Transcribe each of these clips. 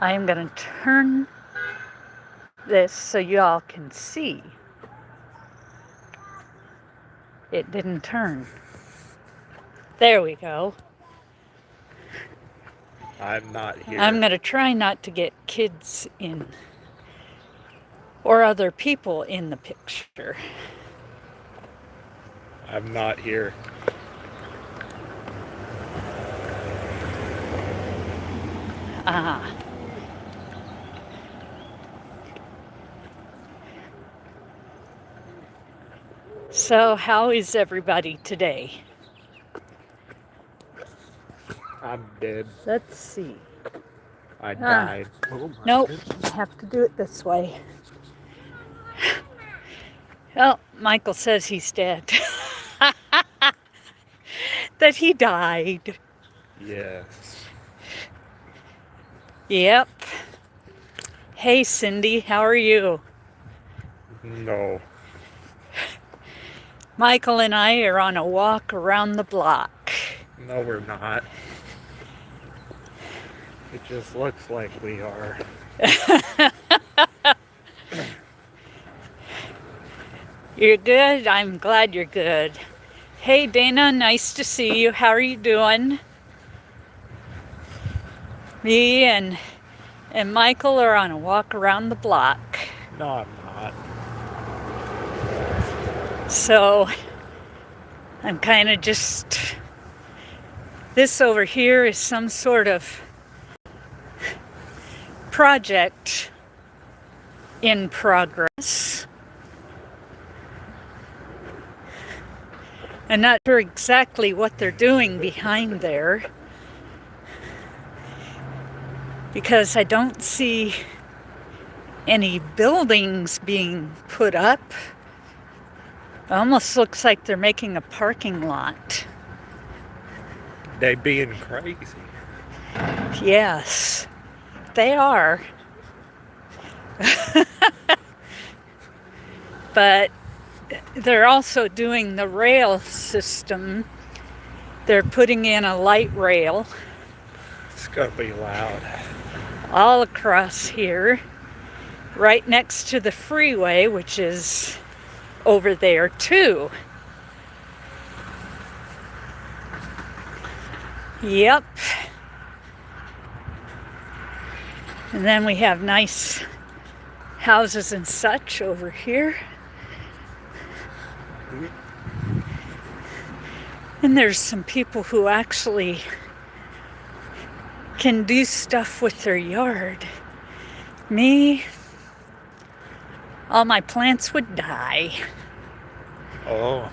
I am going to turn this so y'all can see. It didn't turn. There we go. I'm not here. I'm going to try not to get kids in or other people in the picture. I'm not here. Ah. So, how is everybody today? I'm dead. Let's see. I died. Nope, I have to do it this way. Well, Michael says he's dead. That he died. Yes. Yep. Hey, Cindy, how are you? No. Michael and I are on a walk around the block. No, we're not. It just looks like we are. You're good? I'm glad you're good. Hey, Dana, nice to see you. How are you doing? Me and Michael are on a walk around the block. No, I'm not. So I'm kind of just, this over here is some sort of project in progress. I'm not sure exactly what they're doing behind there, because I don't see any buildings being put up. It almost looks like they're making a parking lot. They being crazy. Yes, they are. But they're also doing the rail system. They're putting in a light rail It's gonna be loud. all across here, right next to the freeway, which is over there too. Yep. And then we have nice houses and such over here. And there's some people who actually can do stuff with their yard. Me, all my plants would die. Oh.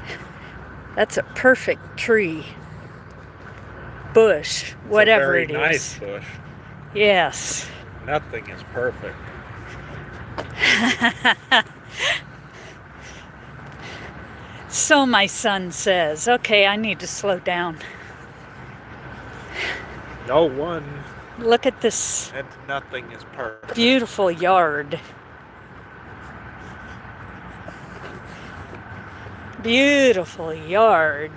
That's a perfect tree. Bush, whatever it is. It's a very nice bush. Yes. Nothing is perfect. So my son says, okay, I need to slow down. No one Look at this and nothing is perfect. beautiful yard. Beautiful yard.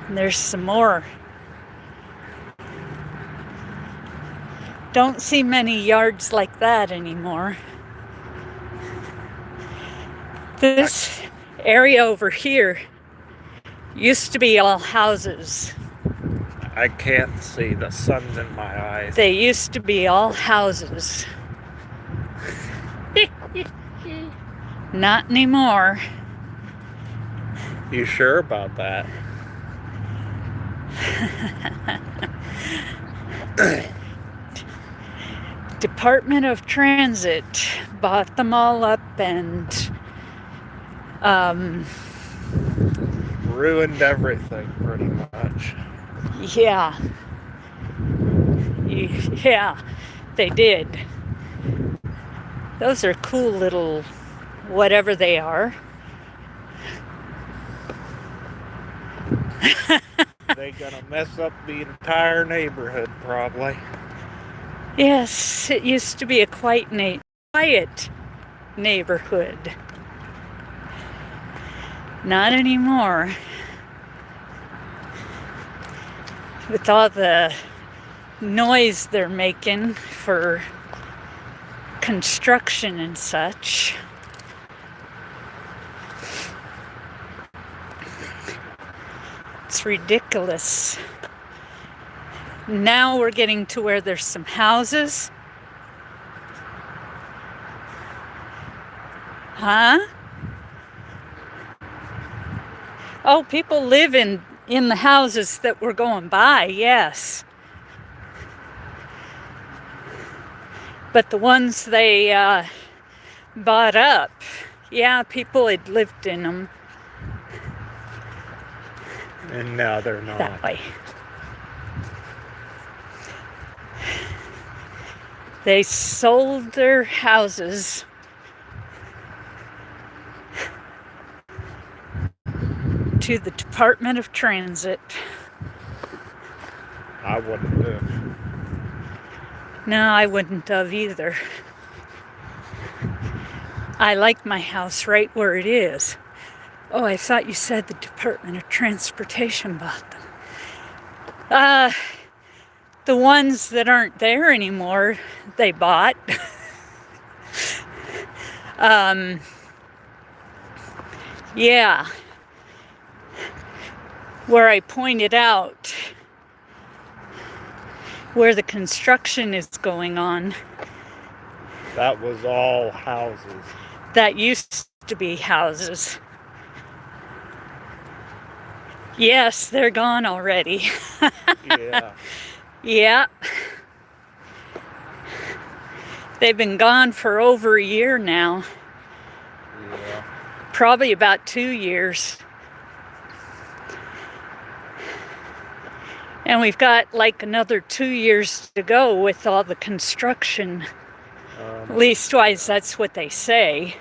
And there's some more. Don't see many yards like that anymore. This area over here used to be all houses. I can't see. The sun's in my eyes. They used to be all houses. Not anymore. You sure about that? Department of Transit bought them all up and Ruined everything pretty much. yeah, they did. Those are cool little whatever they are. They're gonna mess up the entire neighborhood probably. Yes, it used to be a quiet neighborhood. Not anymore. With all the noise they're making for construction and such. It's ridiculous. Now we're getting to where there's some houses. Huh? Oh, people live in the houses that we're going by, yes. But the ones they bought up, yeah, people had lived in them. And now they're not. That way. They sold their houses to the Department of Transit. I wouldn't have. No, I wouldn't have either. I like my house right where it is. Oh, I thought you said the Department of Transportation bought them. The ones that aren't there anymore, they bought. Yeah. Where I pointed out where the construction is going on. That was all houses. That used to be houses. Yes, they're gone already. Yeah. Yeah. They've been gone for over a year now. Yeah. Probably about 2 years. And we've got like another 2 years to go with all the construction. Leastwise, that's what they say.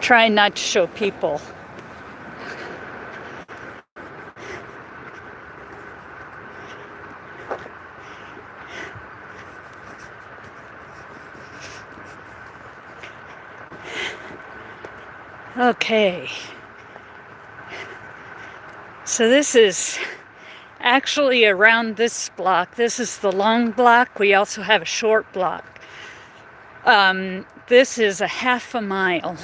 Trying not to show people. Okay. So this is actually around this block. This is the long block. We also have a short block. This is a half a mile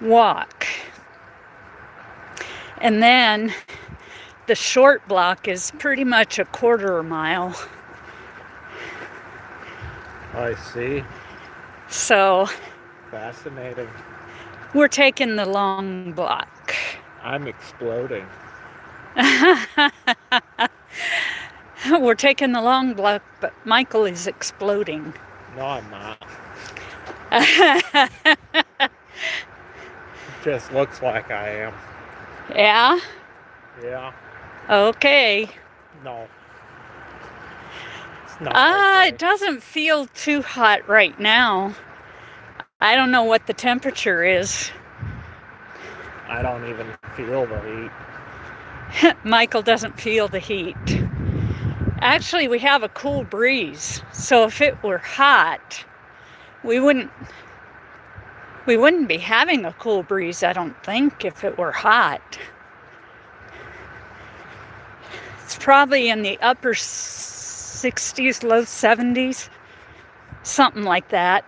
walk. And then the short block is pretty much a quarter mile. I see. So Fascinating. we're taking the long block. I'm exploding. We're taking the long block, but Michael is exploding. No, I'm not. Just looks like I am. Yeah? Yeah. Okay. No. It's not okay. It doesn't feel too hot right now. I don't know what the temperature is. I don't even feel the heat. Michael doesn't feel the heat. Actually, we have a cool breeze. So if it were hot, we wouldn't be having a cool breeze, I don't think, if it were hot. It's probably in the upper 60s, low 70s, something like that.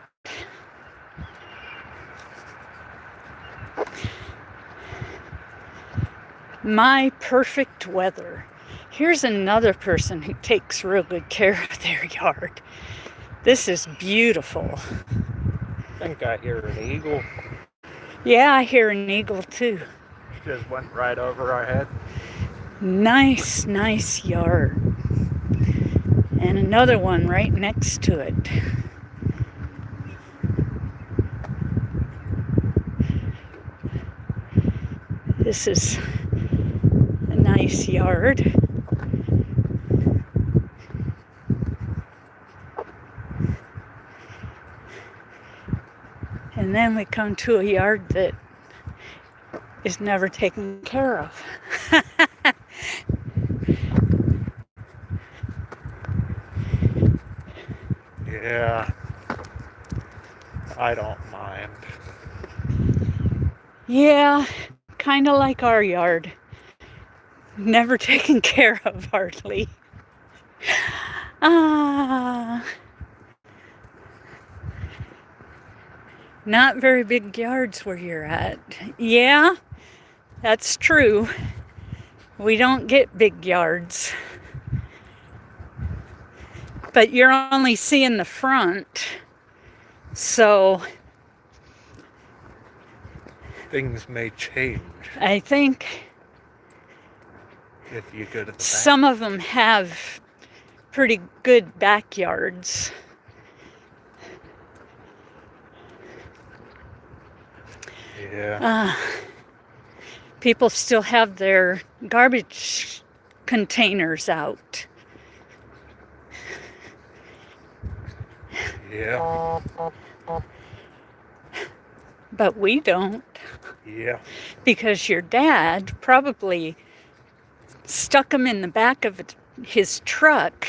My perfect weather. Here's another person who takes real good care of their yard. This is beautiful. I think I hear an eagle. Yeah, I hear an eagle too. Just went right over our head. Nice, nice yard. And another one right next to it. This is a nice yard. And then we come to a yard that is never taken care of. Yeah. I don't mind. Yeah, kind of like our yard. Never taken care of, hardly. Not very big yards where you're at. Yeah, that's true. We don't get big yards. But you're only seeing the front. So things may change I think if you go to the back. some of them have pretty good backyards. Yeah. People still have their garbage containers out. Yeah. But we don't. Yeah. Because your dad probably stuck them in the back of his truck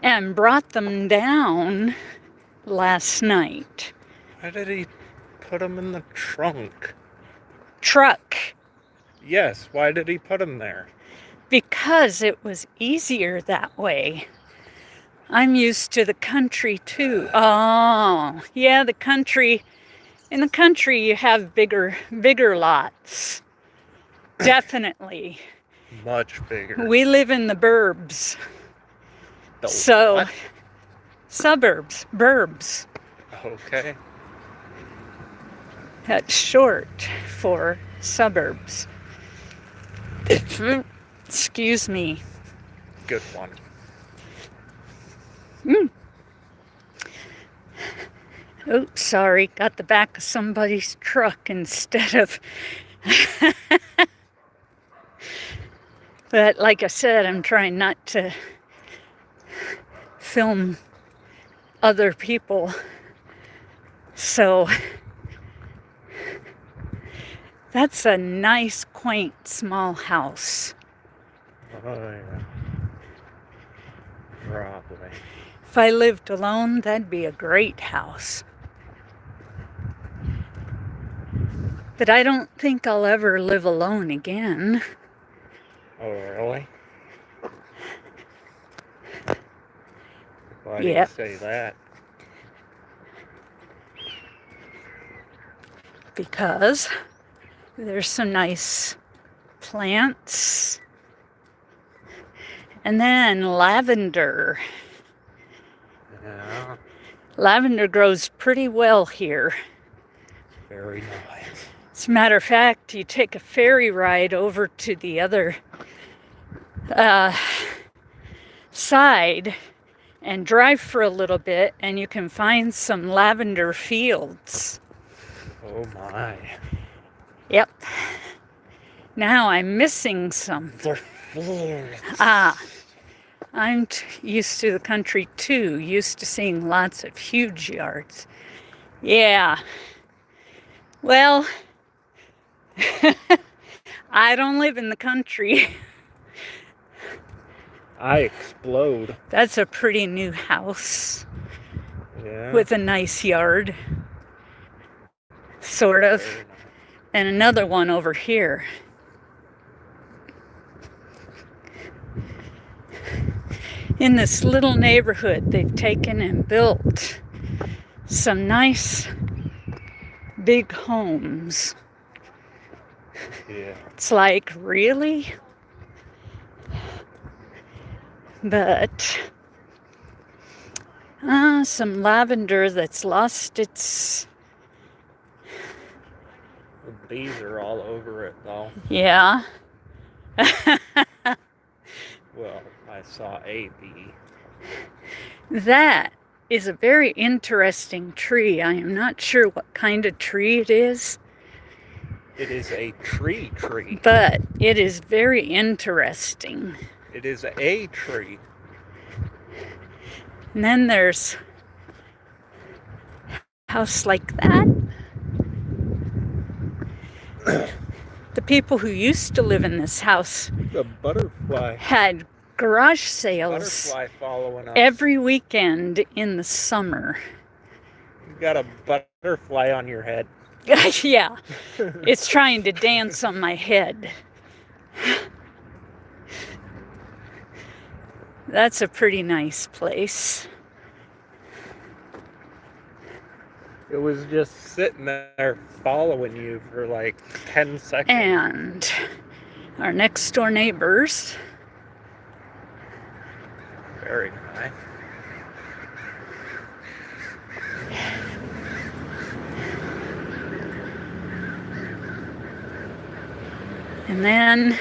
and brought them down last night. Why did he put them in the trunk? Truck. Yes, why did he put them there? Because it was easier that way. I'm used to the country too. Oh, yeah, the country. In the country, you have bigger lots. Definitely. Much bigger. We live in the burbs. The So, what? suburbs, burbs. Okay. That's short for suburbs. Excuse me. Good one. Oh, sorry. Got the back of somebody's truck instead of... But like I said, I'm trying not to film other people. So that's a nice, quaint, small house. Oh, yeah. Probably. If I lived alone, that'd be a great house. But I don't think I'll ever live alone again. Oh, really? Why do you Yep. say that? Because there's some nice plants. And then lavender. Yeah. Lavender grows pretty well here. Very nice. As a matter of fact, you take a ferry ride over to the other side and drive for a little bit, and you can find some lavender fields. Oh my. Yep. Now I'm missing some. They're fields. I'm used to the country too, used to seeing lots of huge yards. Yeah. Well, I don't live in the country. I explode. That's a pretty new house. Yeah. With a nice yard. Sort of. Very nice. And another one over here. In this little neighborhood, they've taken and built some nice big homes. Yeah. It's like, really? But some lavender that's lost its... The bees are all over it, though. Yeah. Well, I saw a bee. That is a very interesting tree. I am not sure what kind of tree it is, It is a tree. but it is very interesting. It is a tree. And then there's a house like that. The people who used to live in this house The butterfly. had garage sales Butterfly following us. every weekend in the summer. You got a butterfly on your head. Yeah, it's trying to dance on my head. That's a pretty nice place. It was just sitting there following you for like 10 seconds. And our next door neighbors. Very nice. And then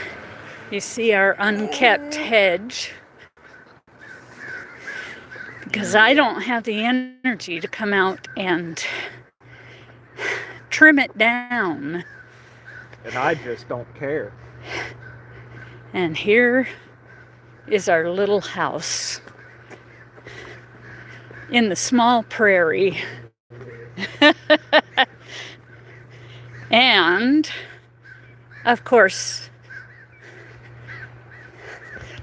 you see our unkept hedge. Because I don't have the energy to come out and trim it down. And I just don't care. And here is our little house in the small prairie. And, of course,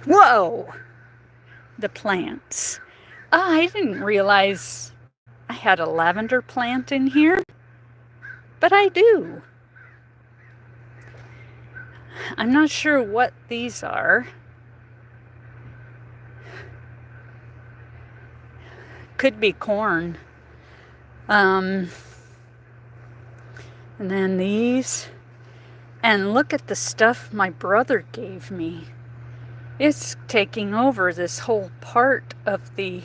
whoa, the plants. I didn't realize I had a lavender plant in here, but I do. I'm not sure what these are. Could be corn. And then these. And look at the stuff my brother gave me. It's taking over this whole part of the...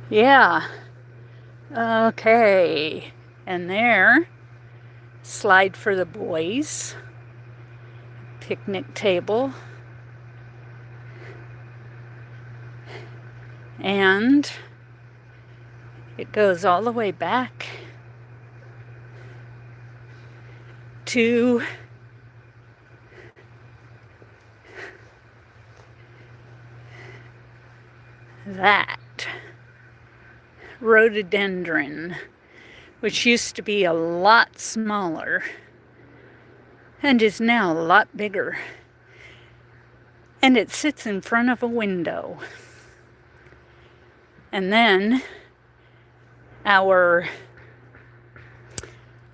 Yeah. Okay. And there, slide for the boys. Picnic table. And it goes all the way back to that rhododendron, which used to be a lot smaller and is now a lot bigger. And it sits in front of a window. And then our,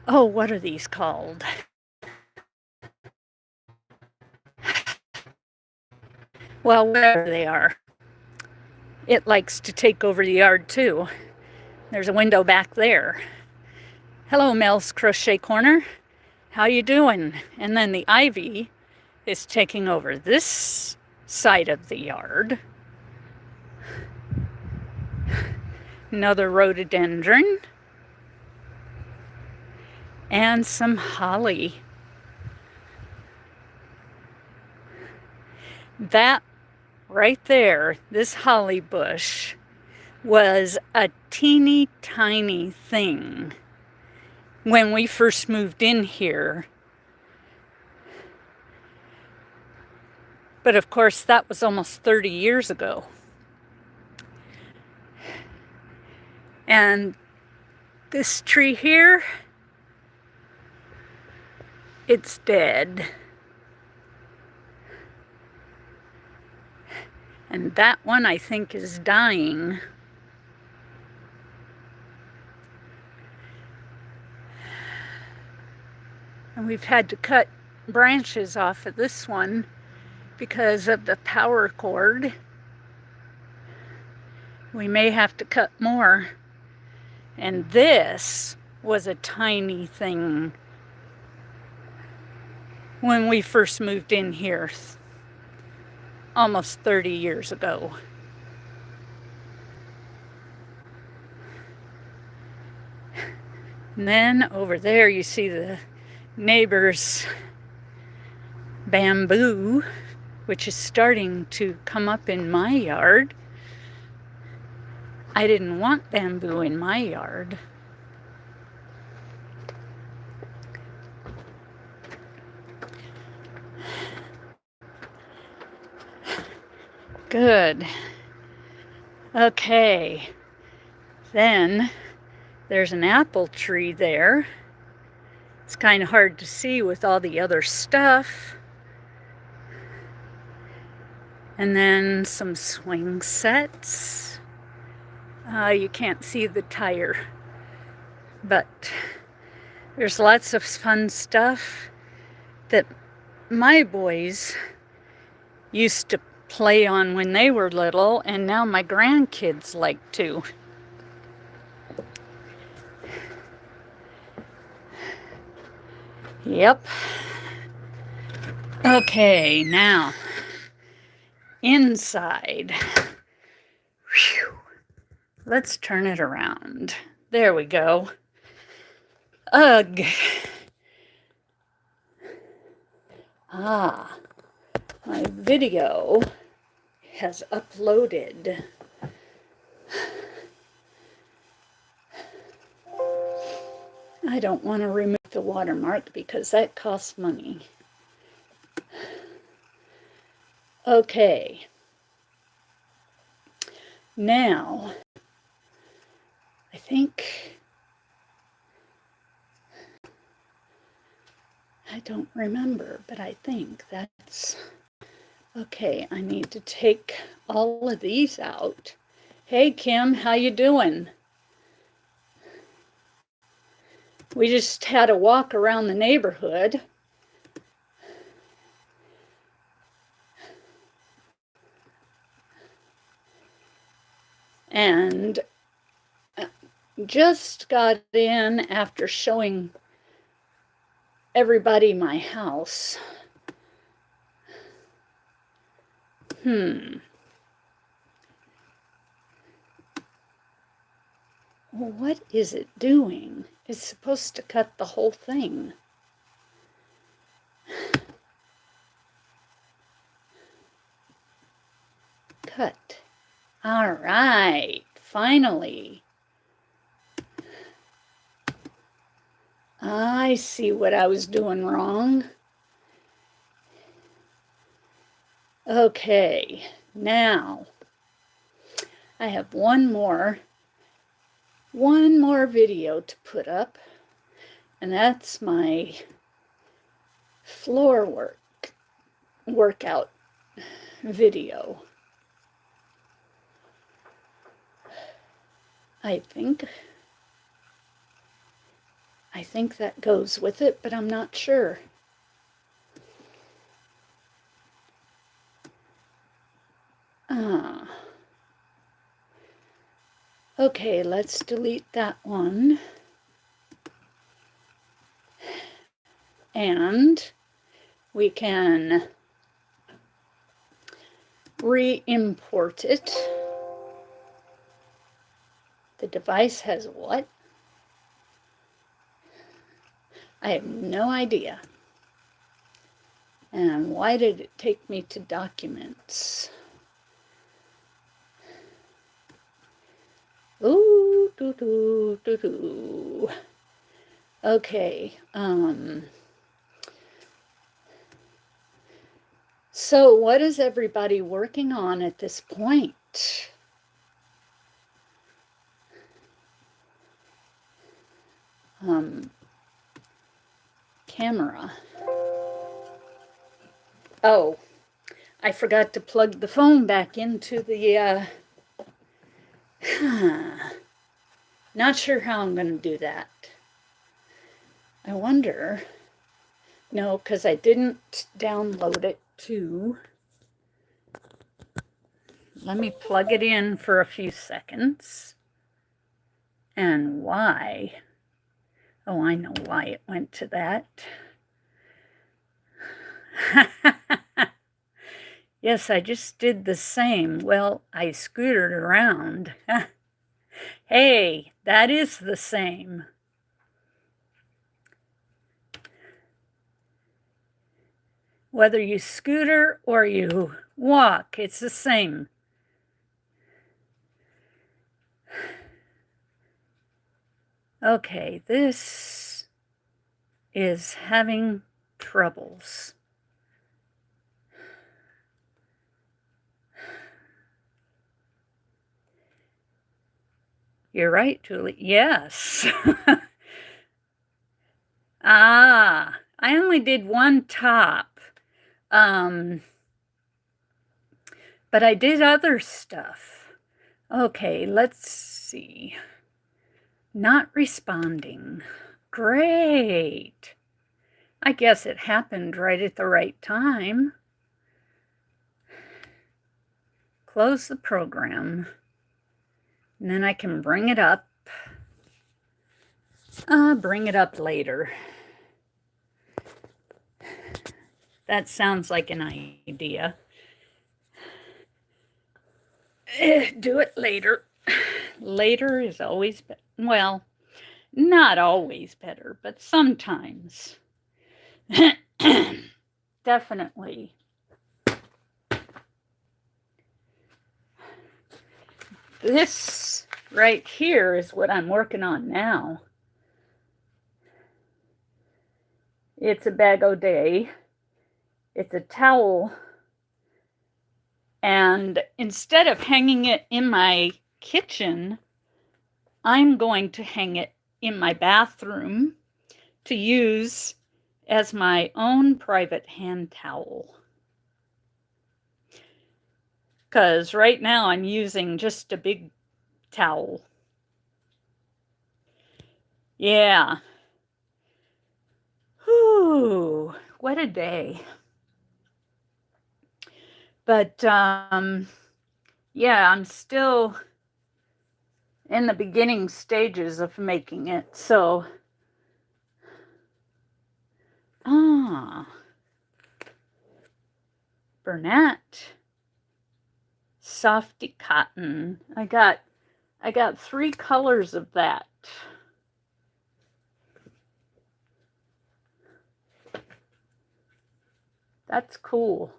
oh, what are these called? Well, wherever they are. It likes to take over the yard too. There's a window back there. Hello, Mel's Crochet Corner. How you doing? And then the ivy is taking over this side of the yard. Another rhododendron. And some holly. That right there, this holly bush, was a teeny tiny thing when we first moved in here. But of course, that was almost 30 years ago. And this tree here, it's dead. And that one, I think, is dying. And we've had to cut branches off of this one because of the power cord. We may have to cut more. And this was a tiny thing when we first moved in here almost 30 years ago. And then over there you see the neighbor's bamboo, which is starting to come up in my yard. I didn't want bamboo in my yard. Good. Okay. Then there's an apple tree there. It's kind of hard to see with all the other stuff. And then some swing sets. You can't see the tire, but there's lots of fun stuff that my boys used to play on when they were little, and now my grandkids like to. Yep. Okay, now inside. Whew. Let's turn it around. There we go. Ugh. Ah, my video has uploaded. I don't want to remove the watermark because that costs money. Okay. Now, I think, I don't remember, but I think that's, okay, I need to take all of these out. Hey, Kim, how you doing? We just had a walk around the neighborhood. And just got in after showing everybody my house. Well, what is it doing? It's supposed to cut the whole thing. Cut. All right, finally. I see what I was doing wrong. Okay, now I have one more video to put up, and that's my floor workout video. I think that goes with it, but I'm not sure. Okay, let's delete that one. And we can re-import it. The device has what? I have no idea. And why did it take me to documents? Ooh, doo doo doo doo. Okay. So what is everybody working on at this point? Camera. Oh, I forgot to plug the phone back into the, not sure how I'm going to do that. I wonder, no, because I didn't download it to, let me plug it in for a few seconds. And why? Oh, I know why it went to that. Yes, I just did the same. Well, I scooted around. Hey, that is the same. Whether you scooter or you walk, it's the same. Okay, this is having troubles. You're right, Julie. Yes. I only did one top. But I did other stuff. Okay, let's see. Not responding. Great. I guess it happened right at the right time. Close the program. And then I can bring it up. Bring it up later. That sounds like an idea. Do it later. Later is always better. Well, not always better, but sometimes. Definitely. This right here is what I'm working on now. It's a bag o' day. It's a towel. And instead of hanging it in my kitchen, I'm going to hang it in my bathroom to use as my own private hand towel. Because right now I'm using just a big towel. Yeah. Whew, what a day. But yeah, I'm still in the beginning stages of making it. So, Bernat, softy cotton. I got 3 colors of that. That's cool.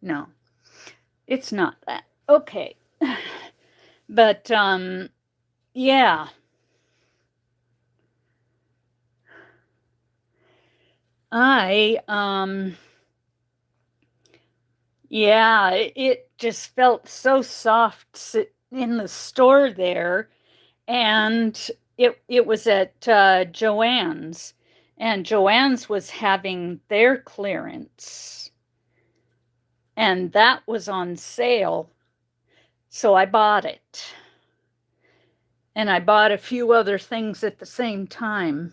No, it's not that. Okay. But yeah. Yeah, it just felt so soft in the store there. And it was at Joann's. And Joann's was having their clearance. And that was on sale. So I bought it. And I bought a few other things at the same time.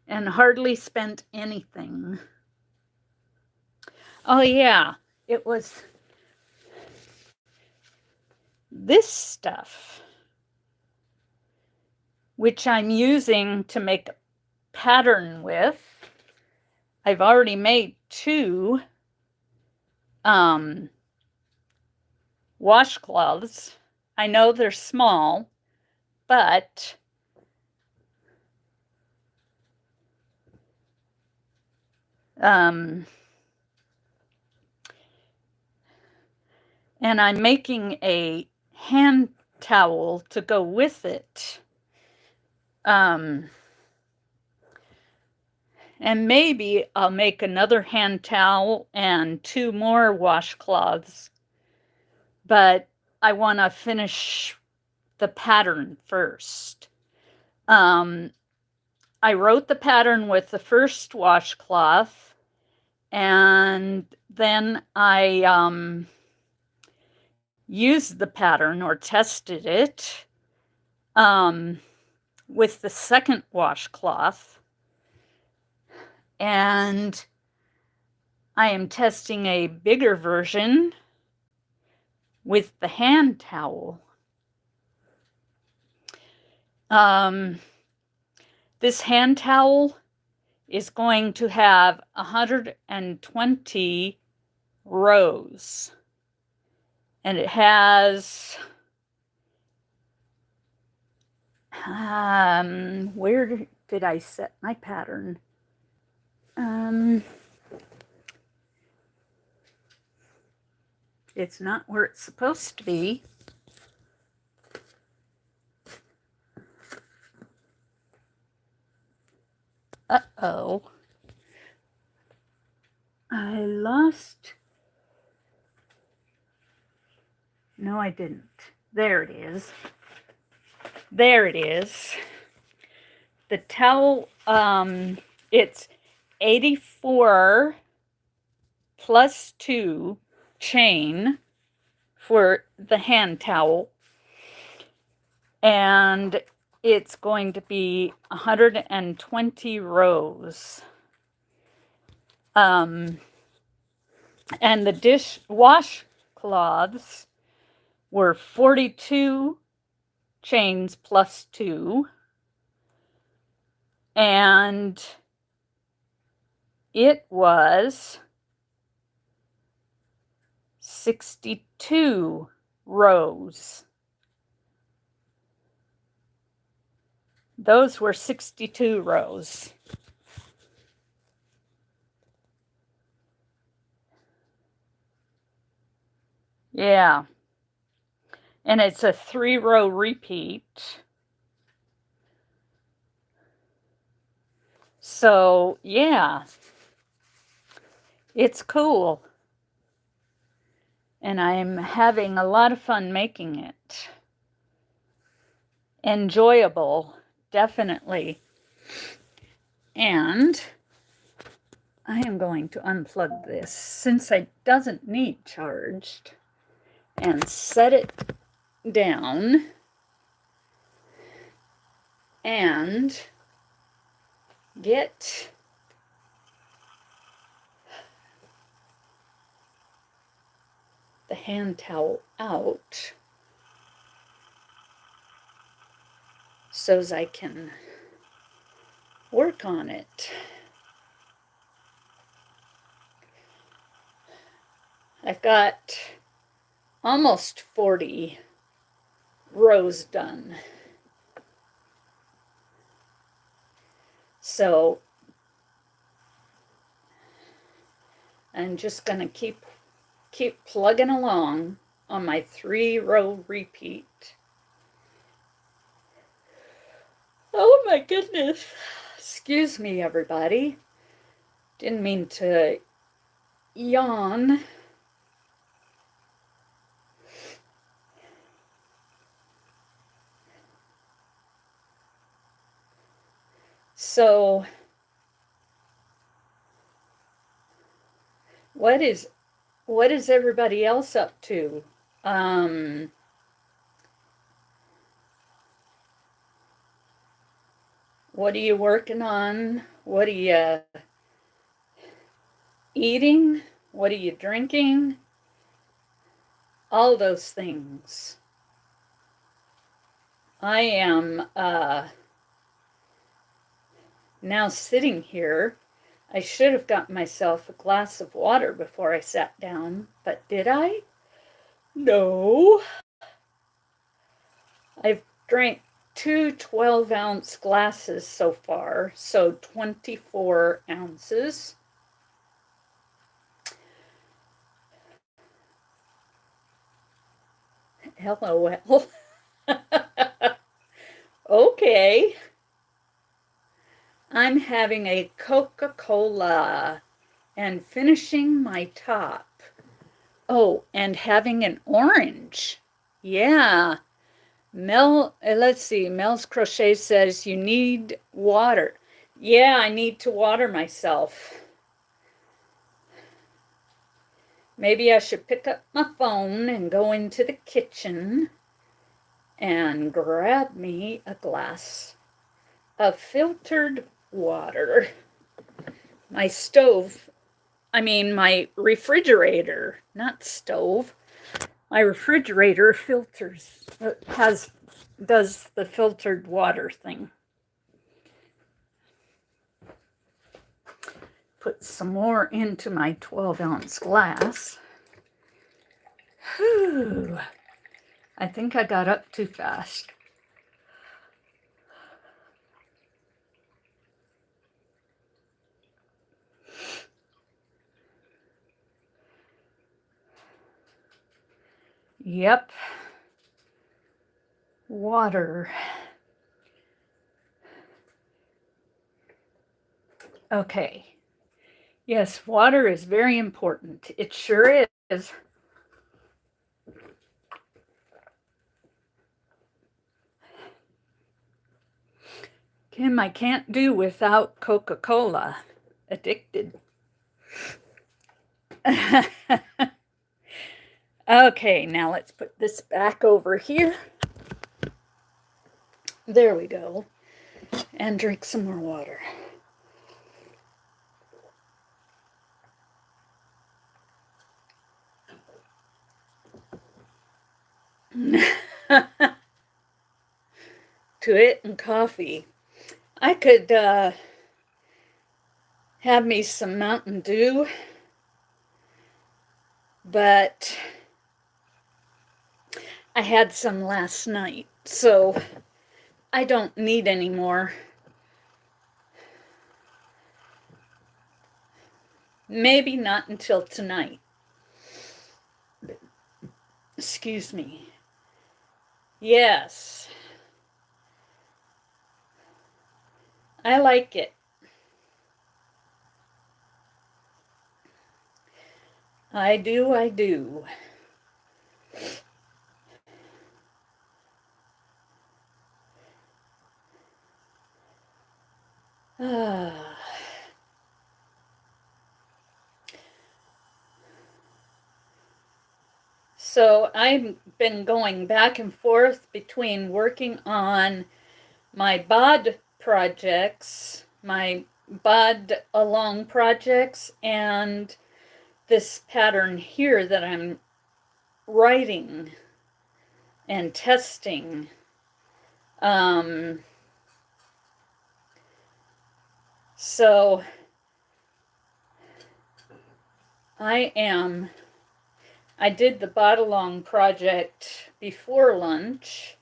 And hardly spent anything. Oh, yeah. It was this stuff, which I'm using to make a pattern with. I've already made 2 washcloths. I know they're small, but and I'm making a hand towel to go with it. And maybe I'll make another hand towel and 2 more washcloths. But I want to finish the pattern first. I wrote the pattern with the first washcloth, and then I used the pattern or tested it with the second washcloth. And I am testing a bigger version with the hand towel. This hand towel is going to have 120 rows. And it has, where did I set my pattern? It's not where it's supposed to be. Uh-oh. I lost. No, I didn't. There it is. There it is. The towel, it's 84 plus 2 chain for the hand towel, and it's going to be 120 rows. And the dish washcloths were 42 chains plus 2, and it was 62 rows. Those were 62 rows. Yeah. And it's a 3-row repeat. So, yeah. It's cool. And I'm having a lot of fun making it. Enjoyable, definitely. And I am going to unplug this since it doesn't need charged and set it down and get the hand towel out so as I can work on it. I've got almost 40 rows done. So I'm just going to keep plugging along on my 3-row repeat. Oh my goodness. Excuse me, everybody. Didn't mean to yawn. So, what is everybody else up to? What are you working on? What are you eating? What are you drinking? All those things. I am now sitting here. I should have got myself a glass of water before I sat down, but did I? No. I've drank 2 12-ounce glasses so far, so 24 ounces. LOL. Okay. I'm having a Coca-Cola and finishing my top. Oh, and having an orange. Yeah. Let's see. Mel's Crochet says you need water. Yeah, I need to water myself. Maybe I should pick up my phone and go into the kitchen and grab me a glass of filtered water. My refrigerator, not stove. My refrigerator does the filtered water thing. Put some more into my 12-ounce glass. Whew. I think I got up too fast. Yep. Water. Okay. Yes, water is very important. It sure is. Kim, I can't do without Coca-Cola. addicted. Okay, now let's put this back over here. There we go. And drink some more water. To it and coffee. I could have me some Mountain Dew, but I had some last night, so I don't need any more. Maybe not until tonight. Excuse me. Yes, I like it. I do, I do. Ah. So I've been going back and forth between working on my bod projects, my bod along projects, and this pattern here that I'm writing and testing. So I did the bod along project before lunch,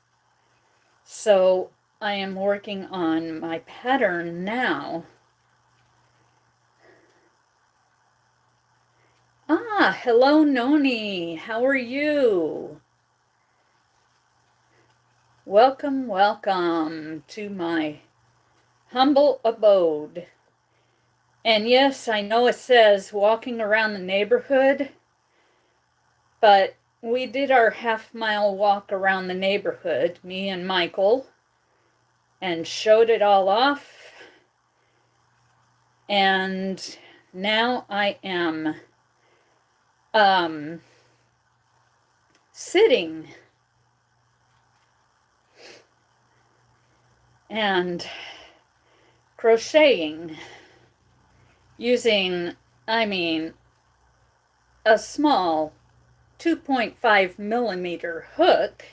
so I am working on my pattern now. Ah, hello Noni, how are you? Welcome, welcome to my humble abode. And yes, I know it says walking around the neighborhood, but we did our half-mile walk around the neighborhood, me and Michael, and showed it all off. And now I am sitting and crocheting using, a small 2.5 millimeter hook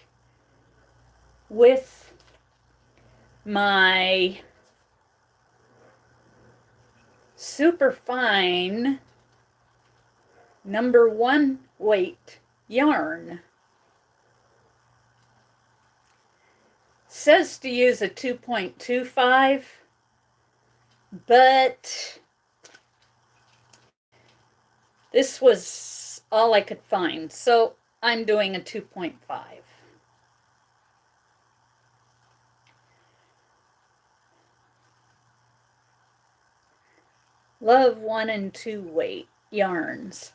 with my super fine #1 weight yarn. Says to use a 2.25, but this was all I could find, so I'm doing a 2.5. Love 1 and 2 weight yarns.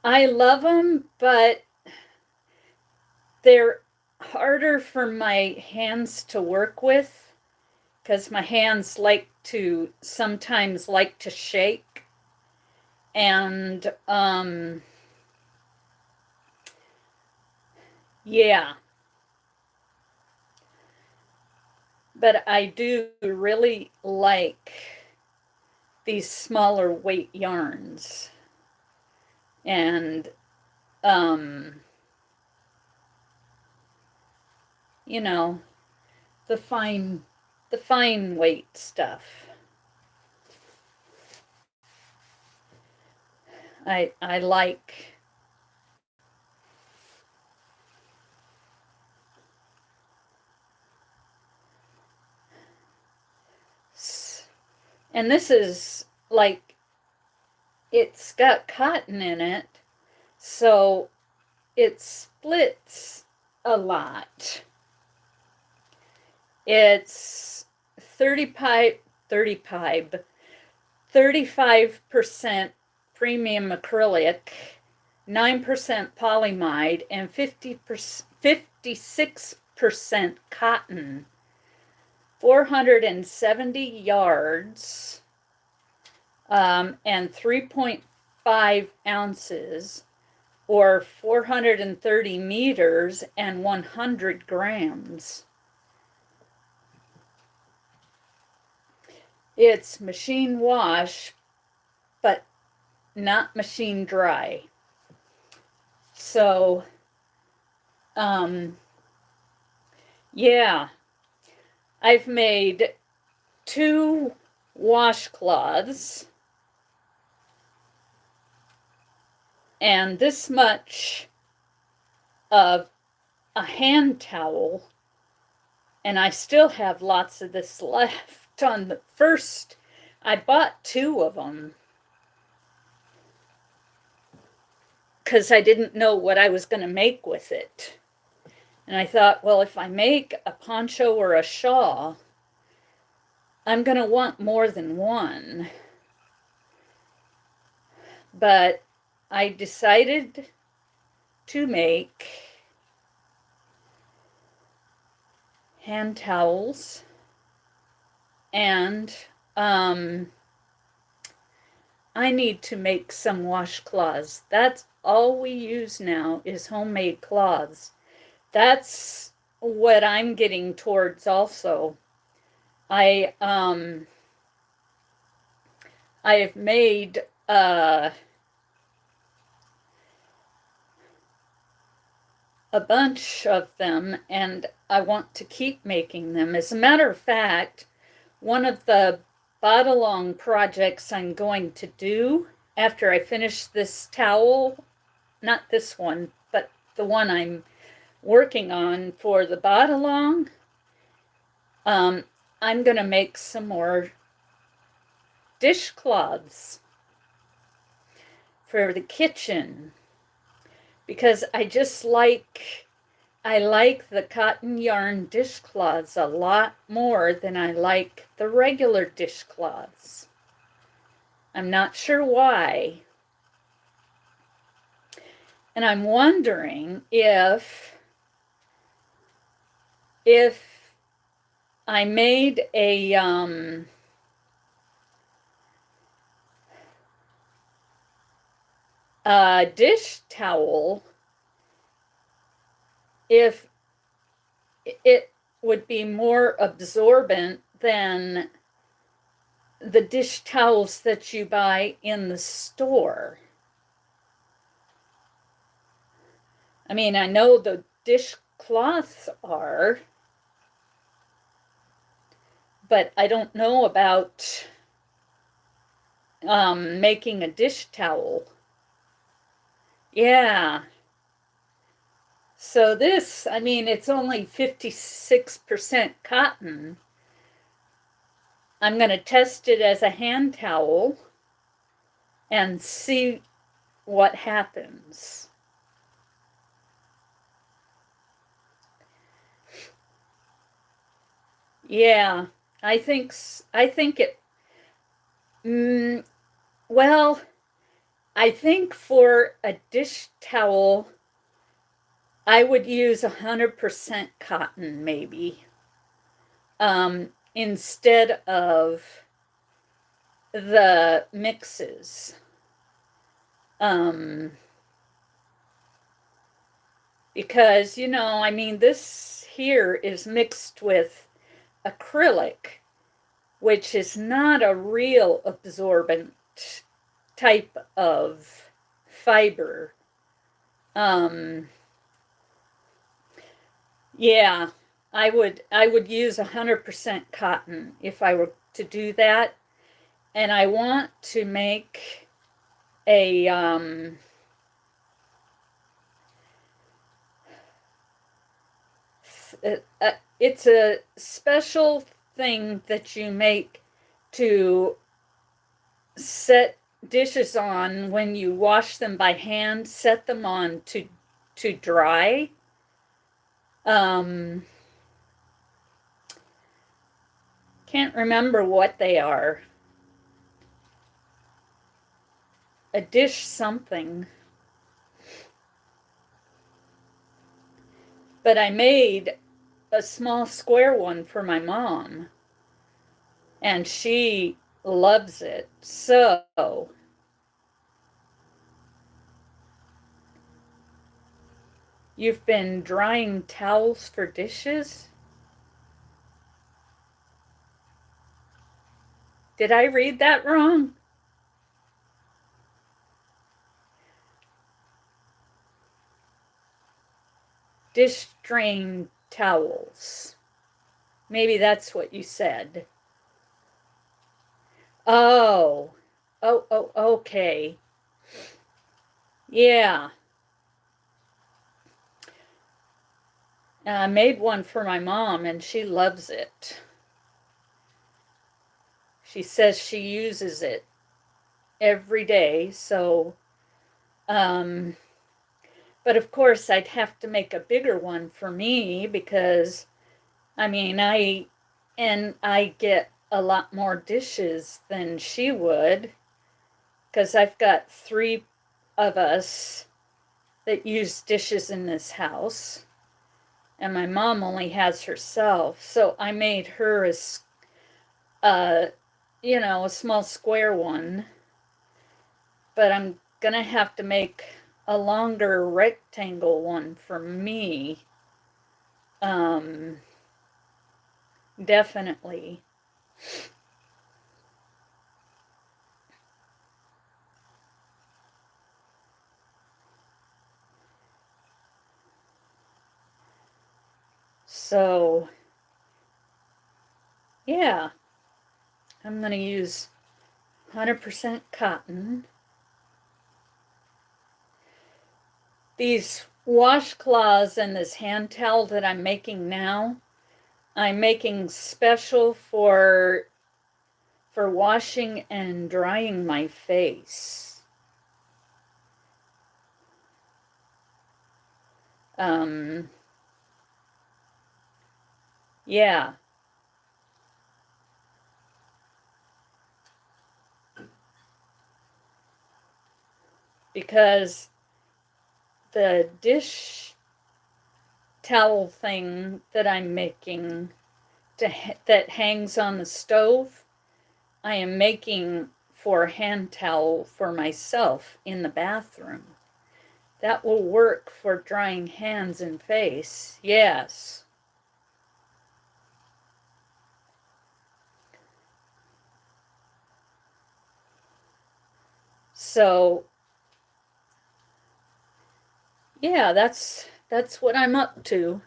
I love them, but they're harder for my hands to work with because my hands sometimes like to shake. And yeah, but I do really like these smaller weight yarns, and you know, the fine weight stuff. I like. And this is like, it's got cotton in it, so it splits a lot. It's 35% premium acrylic, 9% polyamide, and 56% cotton. 470 yards. and 3.5 ounces, or 430 meters and 100 grams. It's machine wash, but not machine dry. So, yeah, I've made 2 washcloths and this much of a hand towel, and I still have lots of this left. On the first, I bought 2 of them because I didn't know what I was going to make with it. And I thought, well, if I make a poncho or a shawl, I'm going to want more than one. But I decided to make hand towels, and I need to make some washcloths. That's all we use now is homemade cloths. That's what I'm getting towards also. I have made a bunch of them, and I want to keep making them. As a matter of fact, one of the bot-along projects I'm going to do after I finish this towel, not this one, but the one I'm working on for the bot-along, I'm going to make some more dishcloths for the kitchen, because I like the cotton yarn dishcloths a lot more than I like the regular dishcloths. I'm not sure why. And I'm wondering if I made a dish towel, if it would be more absorbent than the dish towels that you buy in the store. I mean, I know the dishcloths are, but I don't know about making a dish towel. Yeah. So this, I mean, it's only 56% cotton. I'm going to test it as a hand towel and see what happens. Yeah, I think it, well, I think for a dish towel, I would use 100% cotton, maybe, instead of the mixes. Because, you know, I mean, this here is mixed with acrylic, which is not a real absorbent type of fiber. Yeah, I would use 100% cotton if I were to do that. And I want to make a it's a special thing that you make to set dishes on when you wash them by hand, set them on to dry. Can't remember what they are. A dish something. But I made a small square one for my mom, and she loves it. So, you've been drying towels for dishes? Did I read that wrong? Dish drain towels. Maybe that's what you said. Oh. Oh, okay. Yeah. I made one for my mom and she loves it. She says she uses it every day, so but of course I'd have to make a bigger one for me because I get a lot more dishes than she would because I've got 3 of us that use dishes in this house, and my mom only has herself. So I made her a a small square one, but I'm gonna have to make a longer rectangle one for me. Um, definitely. So, yeah, I'm gonna use 100% cotton. These washcloths and this hand towel that I'm making now, I'm making special for washing and drying my face. Um, yeah, because the dish towel thing that I'm making that hangs on the stove, I am making for a hand towel for myself in the bathroom. That will work for drying hands and face. Yes. So, yeah, that's what I'm up to.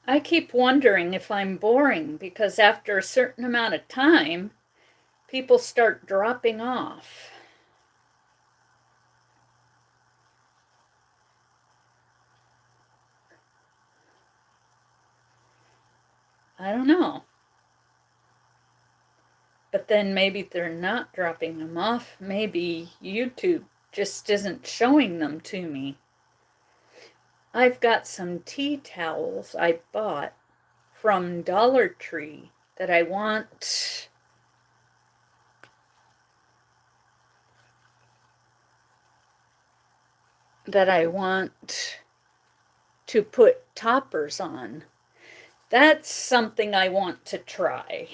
I keep wondering if I'm boring because after a certain amount of time, people start dropping off. I don't know. But then maybe they're not dropping them off. Maybe YouTube just isn't showing them to me. I've got some tea towels I bought from Dollar Tree that I want to put toppers on. That's something I want to try.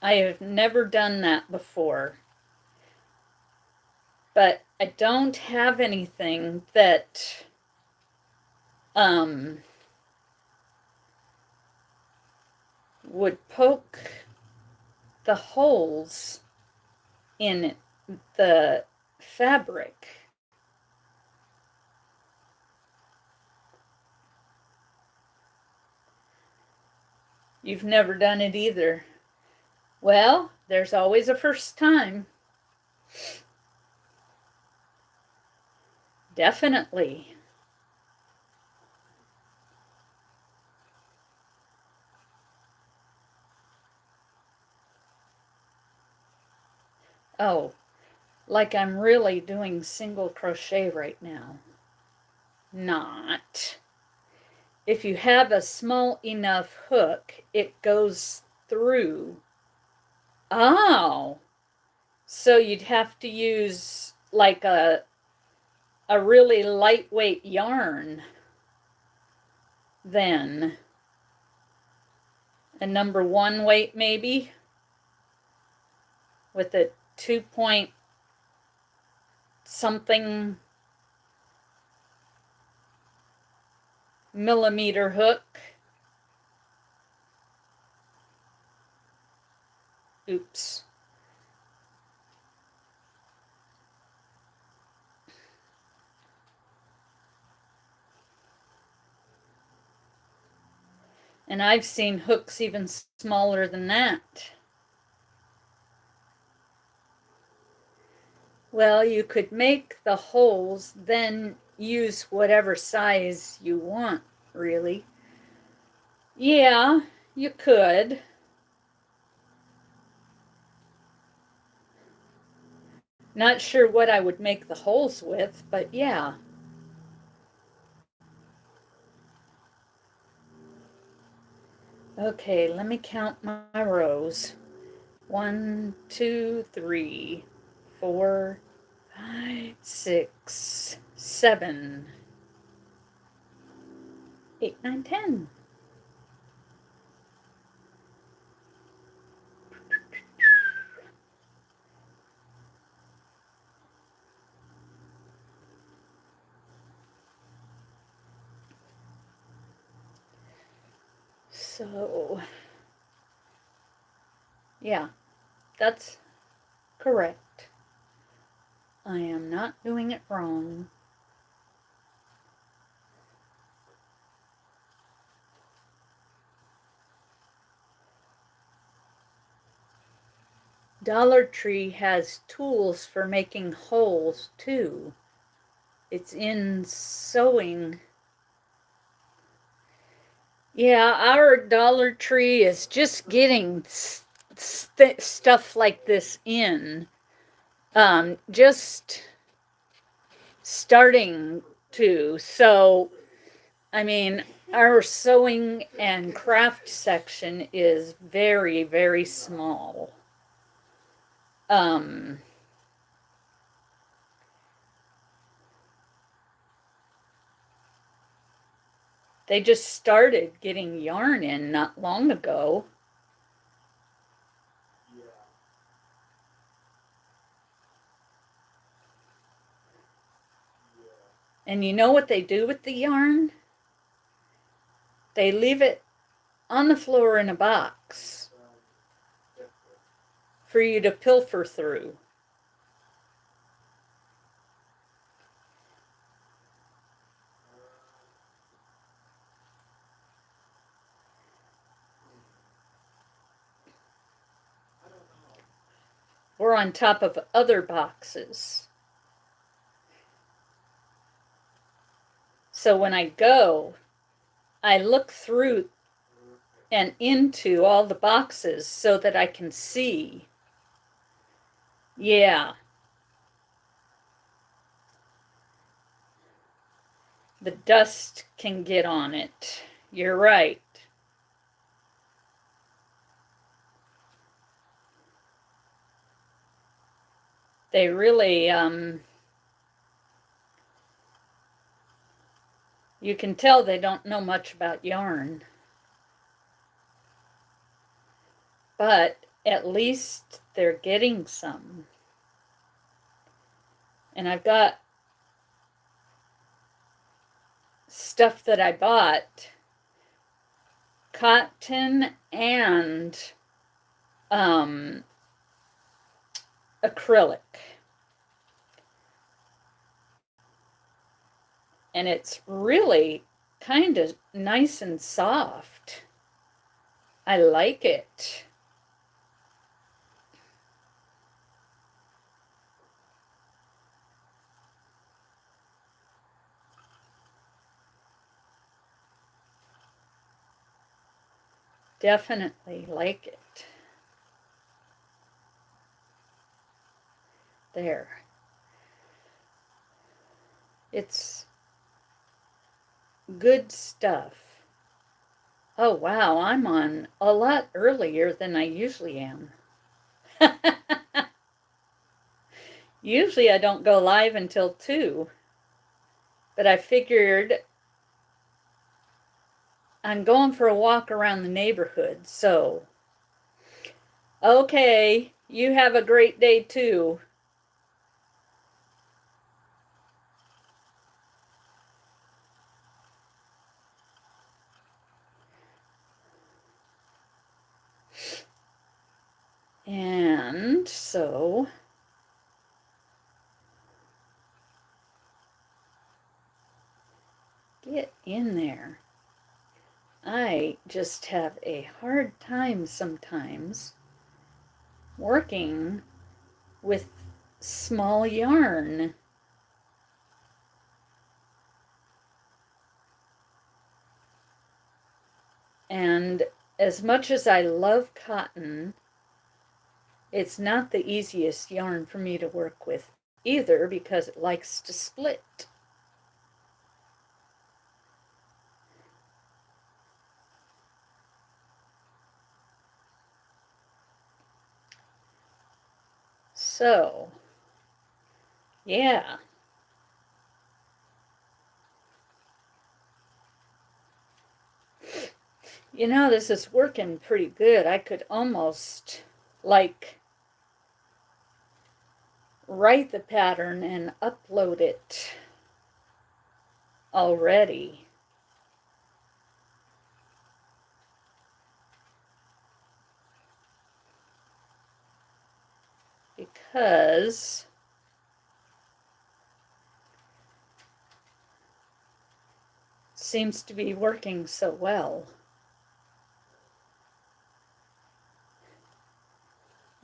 I have never done that before, but I don't have anything that um, would poke the holes in the fabric. You've never done it either. Well, there's always a first time. Definitely. Oh, like I'm really doing single crochet right now. Not. If you have a small enough hook, it goes through. Oh, so you'd have to use like a really lightweight yarn, then a number 1 weight maybe, with a 2 point something millimeter hook. Oops. And I've seen hooks even smaller than that. Well, you could make the holes, then use whatever size you want, really. Yeah, you could. Not sure what I would make the holes with, but yeah. Okay, let me count my rows. 1, 2, 3, 4, 5, 6, 7, 8, 9, 10. So, yeah, that's correct. I am not doing it wrong. Dollar Tree has tools for making holes too. It's in sewing. Yeah, our Dollar Tree is just getting stuff like this in. Just starting to. So, I mean, our sewing and craft section is very, very small. They just started getting yarn in not long ago. And you know what they do with the yarn? They leave it on the floor in a box for you to pilfer through. Or on top of other boxes. So when I go, I look through and into all the boxes so that I can see. Yeah. The dust can get on it. You're right. They really, you can tell they don't know much about yarn. But at least they're getting some. And I've got stuff that I bought, cotton and acrylic. And it's really kind of nice and soft. I like it. Definitely like it. There. It's good stuff. Oh, wow, I'm on a lot earlier than I usually am. Usually I don't go live until 2, but I figured I'm going for a walk around the neighborhood, so okay, you have a great day too. And so get in there. I just have a hard time sometimes working with small yarn. And as much as I love cotton, it's not the easiest yarn for me to work with either because it likes to split. So, yeah. You know, this is working pretty good. I could almost like write the pattern and upload it already. Because it seems to be working so well.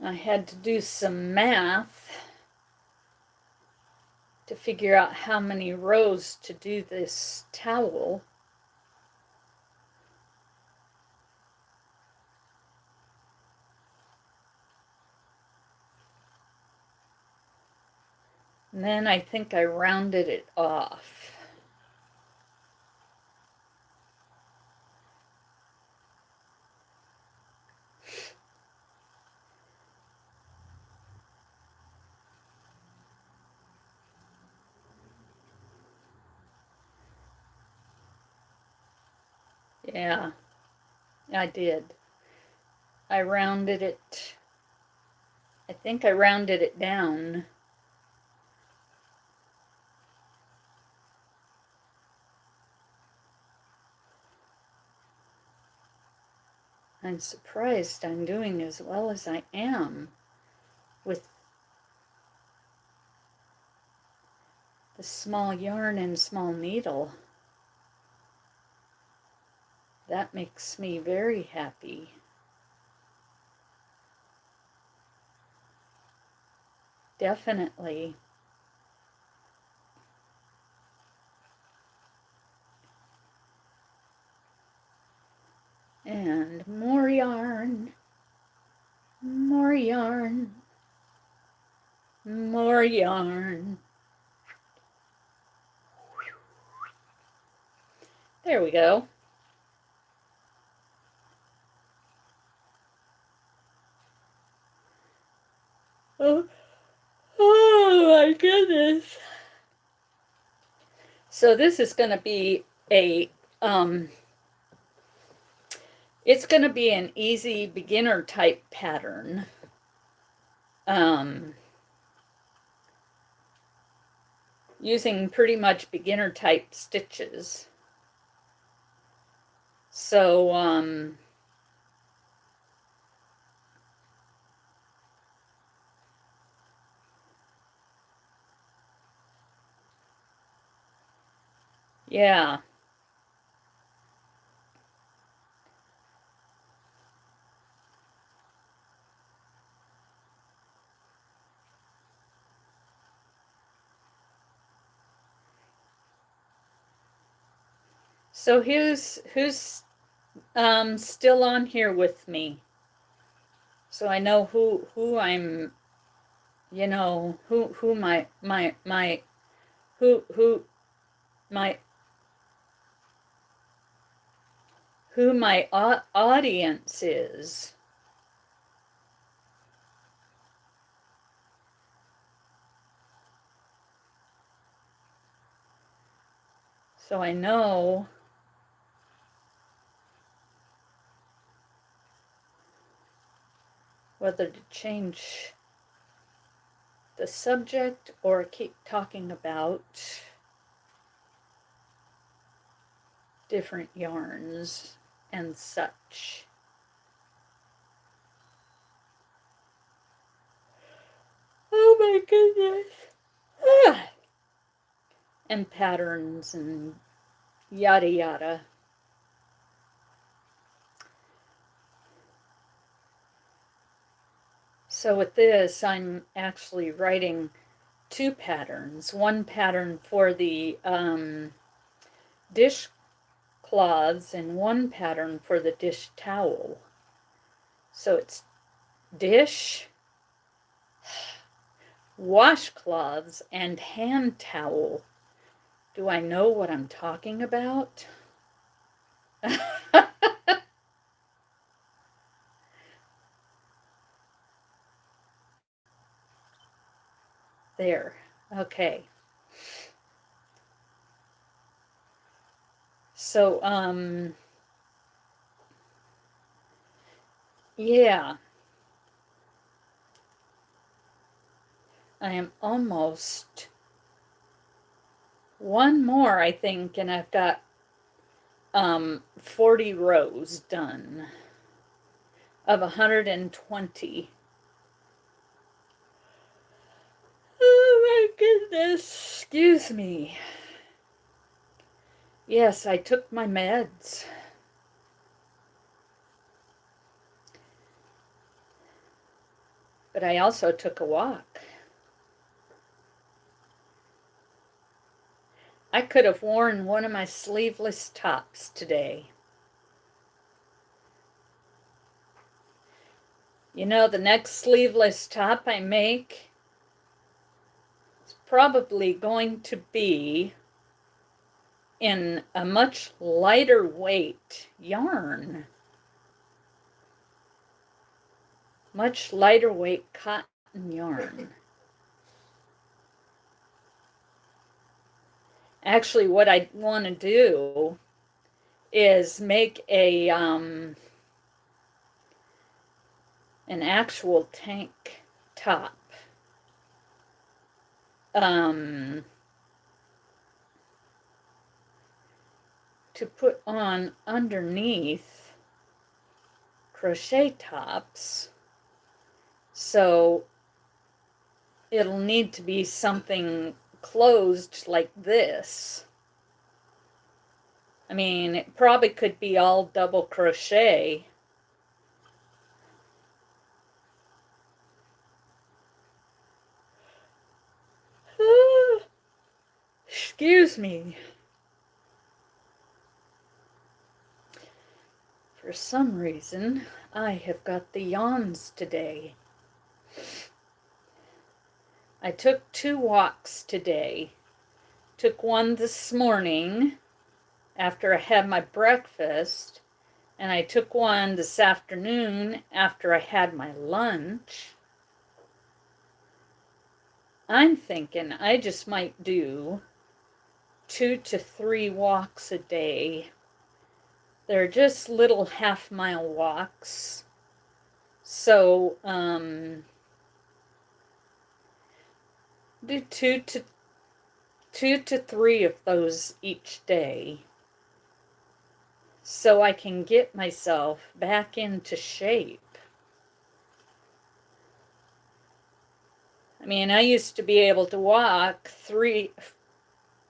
I had to do some math to figure out how many rows to do this towel. And then I think I rounded it off. Yeah, I did. I rounded it. I think I rounded it down. I'm surprised I'm doing as well as I am with the small yarn and small needle. That makes me very happy. Definitely. And more yarn, more yarn, more yarn. There we go. Oh, oh my goodness. So this is going to be a it's going to be an easy beginner type pattern. Using pretty much beginner type stitches. So yeah. So who's still on here with me? So I know who I'm, you know, who my who my who my audience is. So I know whether to change the subject or keep talking about different yarns and such. Oh my goodness. Ah. And patterns and yada yada. So with this, I'm actually writing 2 patterns. One pattern for the dish cloths and one pattern for the dish towel. So it's dish, washcloths, and hand towel. Do I know what I'm talking about? There. Okay. So, yeah. I am almost one more, I think, and I've got 40 rows done of 120. Oh my goodness, excuse me. Yes, I took my meds. But I also took a walk. I could have worn one of my sleeveless tops today. You know, the next sleeveless top I make is probably going to be in a much lighter weight yarn. Much lighter weight cotton yarn. Actually, what I want to do is make an actual tank top. To put on underneath crochet tops. So it'll need to be something closed like this. I mean, it probably could be all double crochet. Excuse me. For some reason, I have got the yawns today. I took 2 walks today. Took one this morning after I had my breakfast, and I took one this afternoon after I had my lunch. I'm thinking I just might do 2 to 3 walks a day. They're just little half-mile walks. So, do 2 to 3 of those each day. So I can get myself back into shape. I mean, I used to be able to walk 3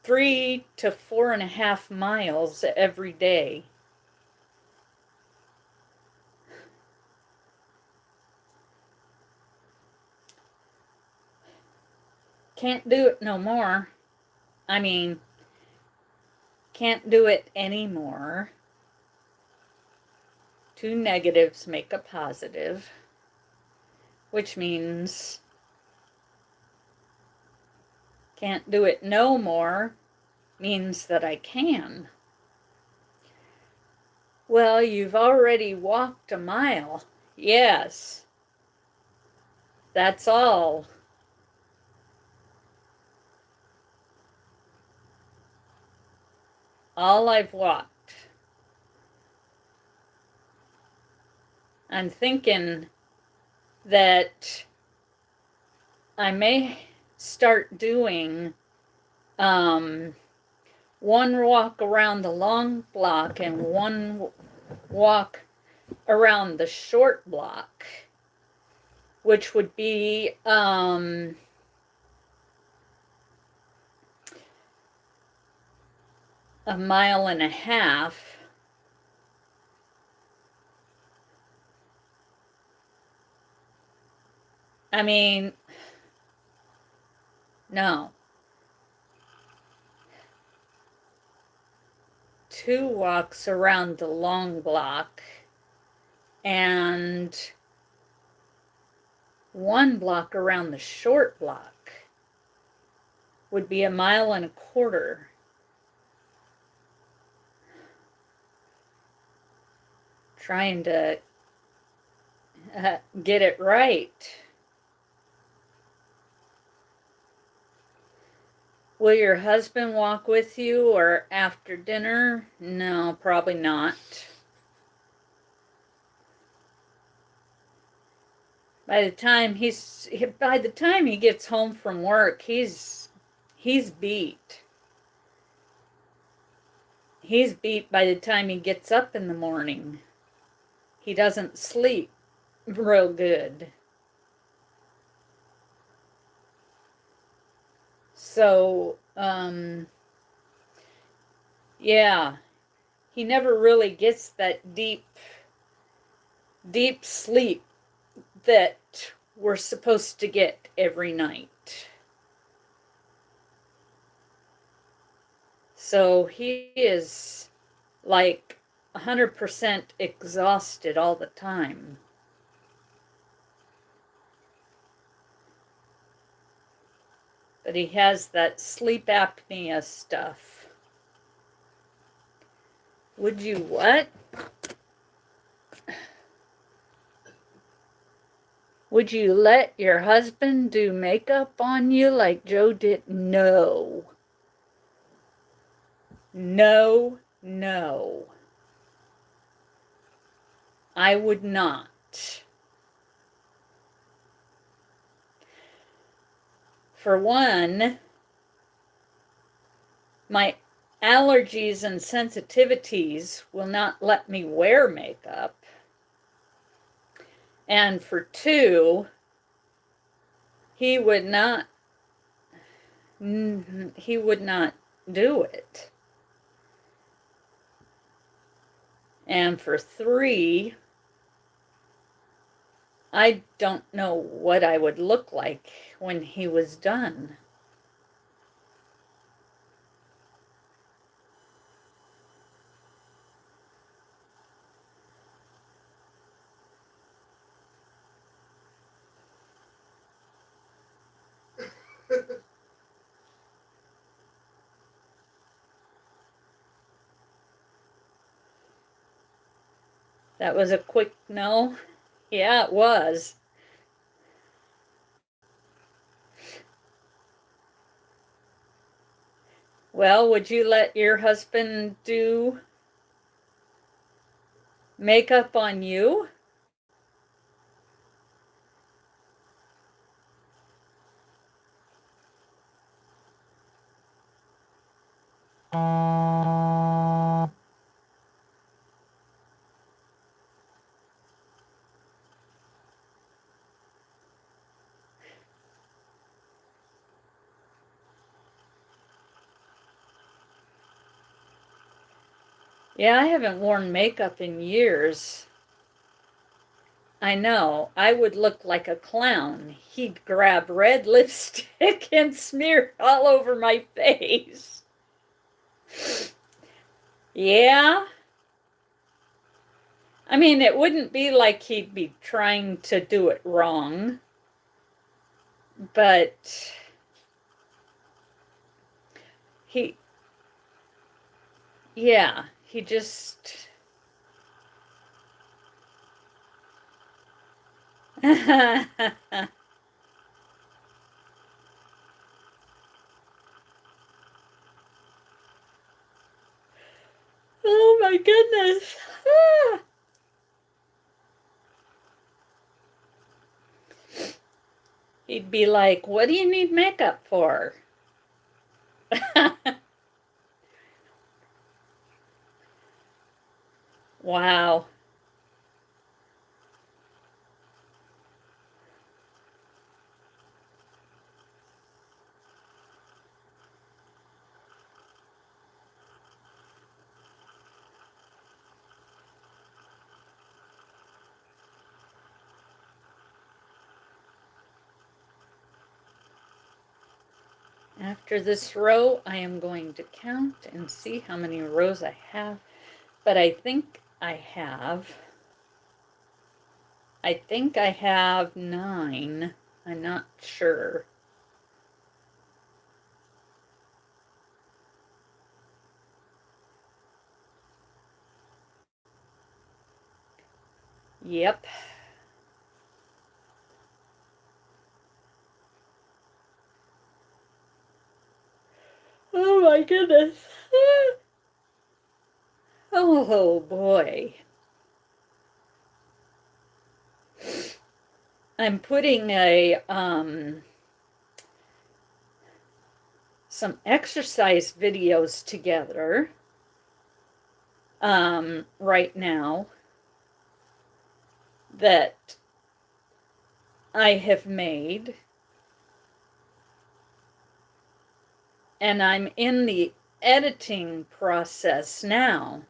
to 4.5 miles every day. Can't do it no more. I mean, can't do it anymore. 2 negatives make a positive, which means can't do it no more means that I can. Well, you've already walked a mile. Yes, that's all. all I've walked. I'm thinking that I may start doing one walk around the long block and one walk around the short block, which would be a mile and a half. I mean, no. 2 walks around the long block and 1 block around the short block would be a mile and a quarter. Trying to get it right. Will your husband walk with you or after dinner? No, probably not. By the time he gets home from work, he's beat. He's beat by the time he gets up in the morning. He doesn't sleep real good. So, yeah, he never really gets that deep sleep that we're supposed to get every night. So he is like 100% exhausted all the time. But he has that sleep apnea stuff. Would you what? Would you let your husband do makeup on you like Joe did? No. No, no. I would not. For one, my allergies and sensitivities will not let me wear makeup. And for two, he would not do it. And for three, I don't know what I would look like when he was done. That was a quick no. Yeah, it was. Well, would you let your husband do makeup on you? Yeah, I haven't worn makeup in years. I know, I would look like a clown. He'd grab red lipstick and smear it all over my face. Yeah. I mean, it wouldn't be like he'd be trying to do it wrong, but yeah, he just. He'd be like, what do you need makeup for? Wow. After this row, I am going to count and see how many rows I have. But I think I have 9. I'm not sure. Yep. Oh my goodness. Oh boy. I'm putting some exercise videos together right now that I have made, and I'm in the editing process now.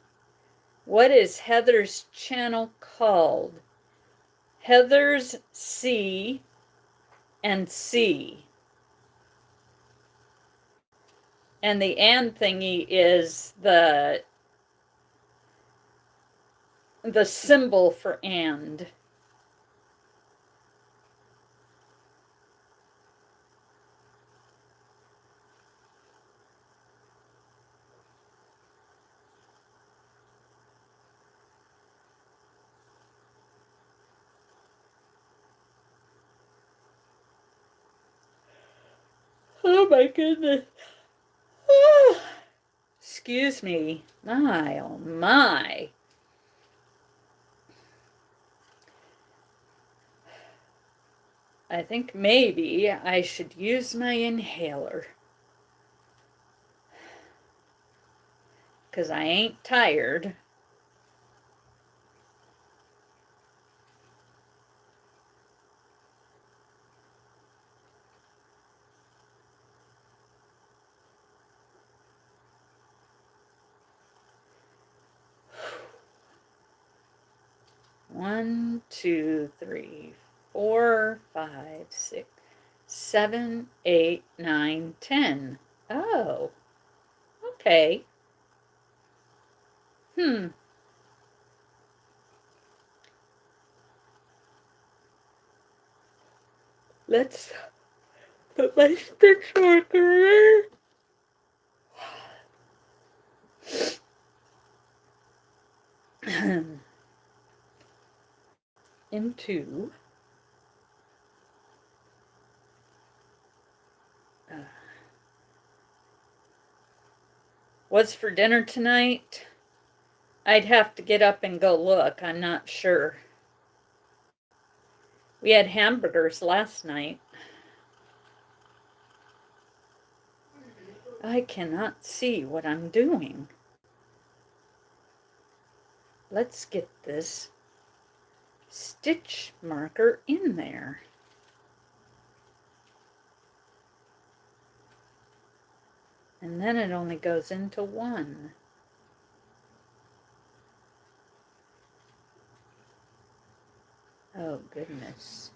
What is Heather's channel called? Heather's C and C. And the and thingy is the symbol for and. Oh my goodness. Oh, excuse me. My, oh my. I think maybe I should use my inhaler. Because I ain't tired. One, 2, 3, 4, 5, 6, 7, 8, 9, 10. Oh, okay. Let's put my stitch marker in. Into what's for dinner tonight? I'd have to get up and go look. I'm not sure. We had hamburgers last night. I cannot see what I'm doing. Let's get this stitch marker in there. And then it only goes into one. Oh, goodness.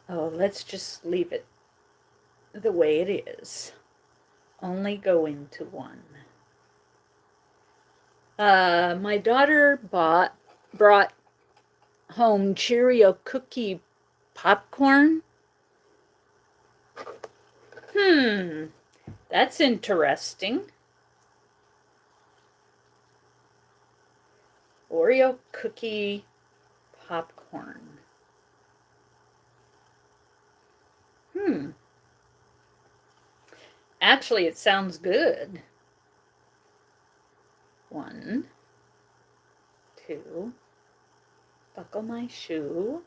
Oh, let's just leave it the way it is. Only go into one. My daughter brought home Cheerio cookie popcorn. That's interesting. Oreo cookie popcorn. Actually, it sounds good. 1, 2, buckle my shoe.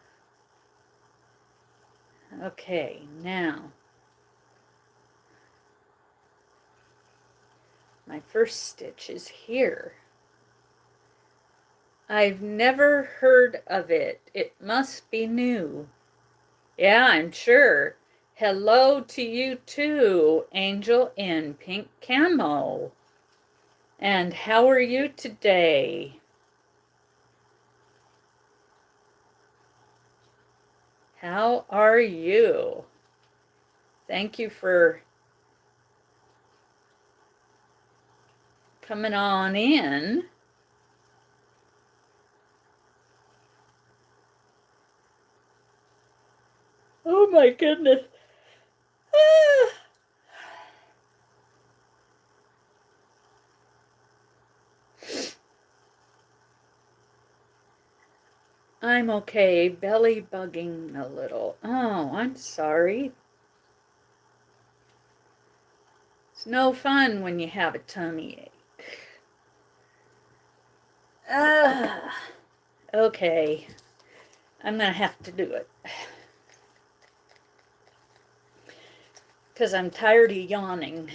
Okay, now my first stitch is here. I've never heard of it. It must be new. Yeah, I'm sure. Hello to you too, Angel in pink camo. And how are you today? How are you? Thank you for coming on in. Oh my goodness. Ah. I'm okay, belly bugging a little. Oh, I'm sorry. It's no fun when you have a tummy ache. Okay, I'm gonna have to do it. Because I'm tired of yawning.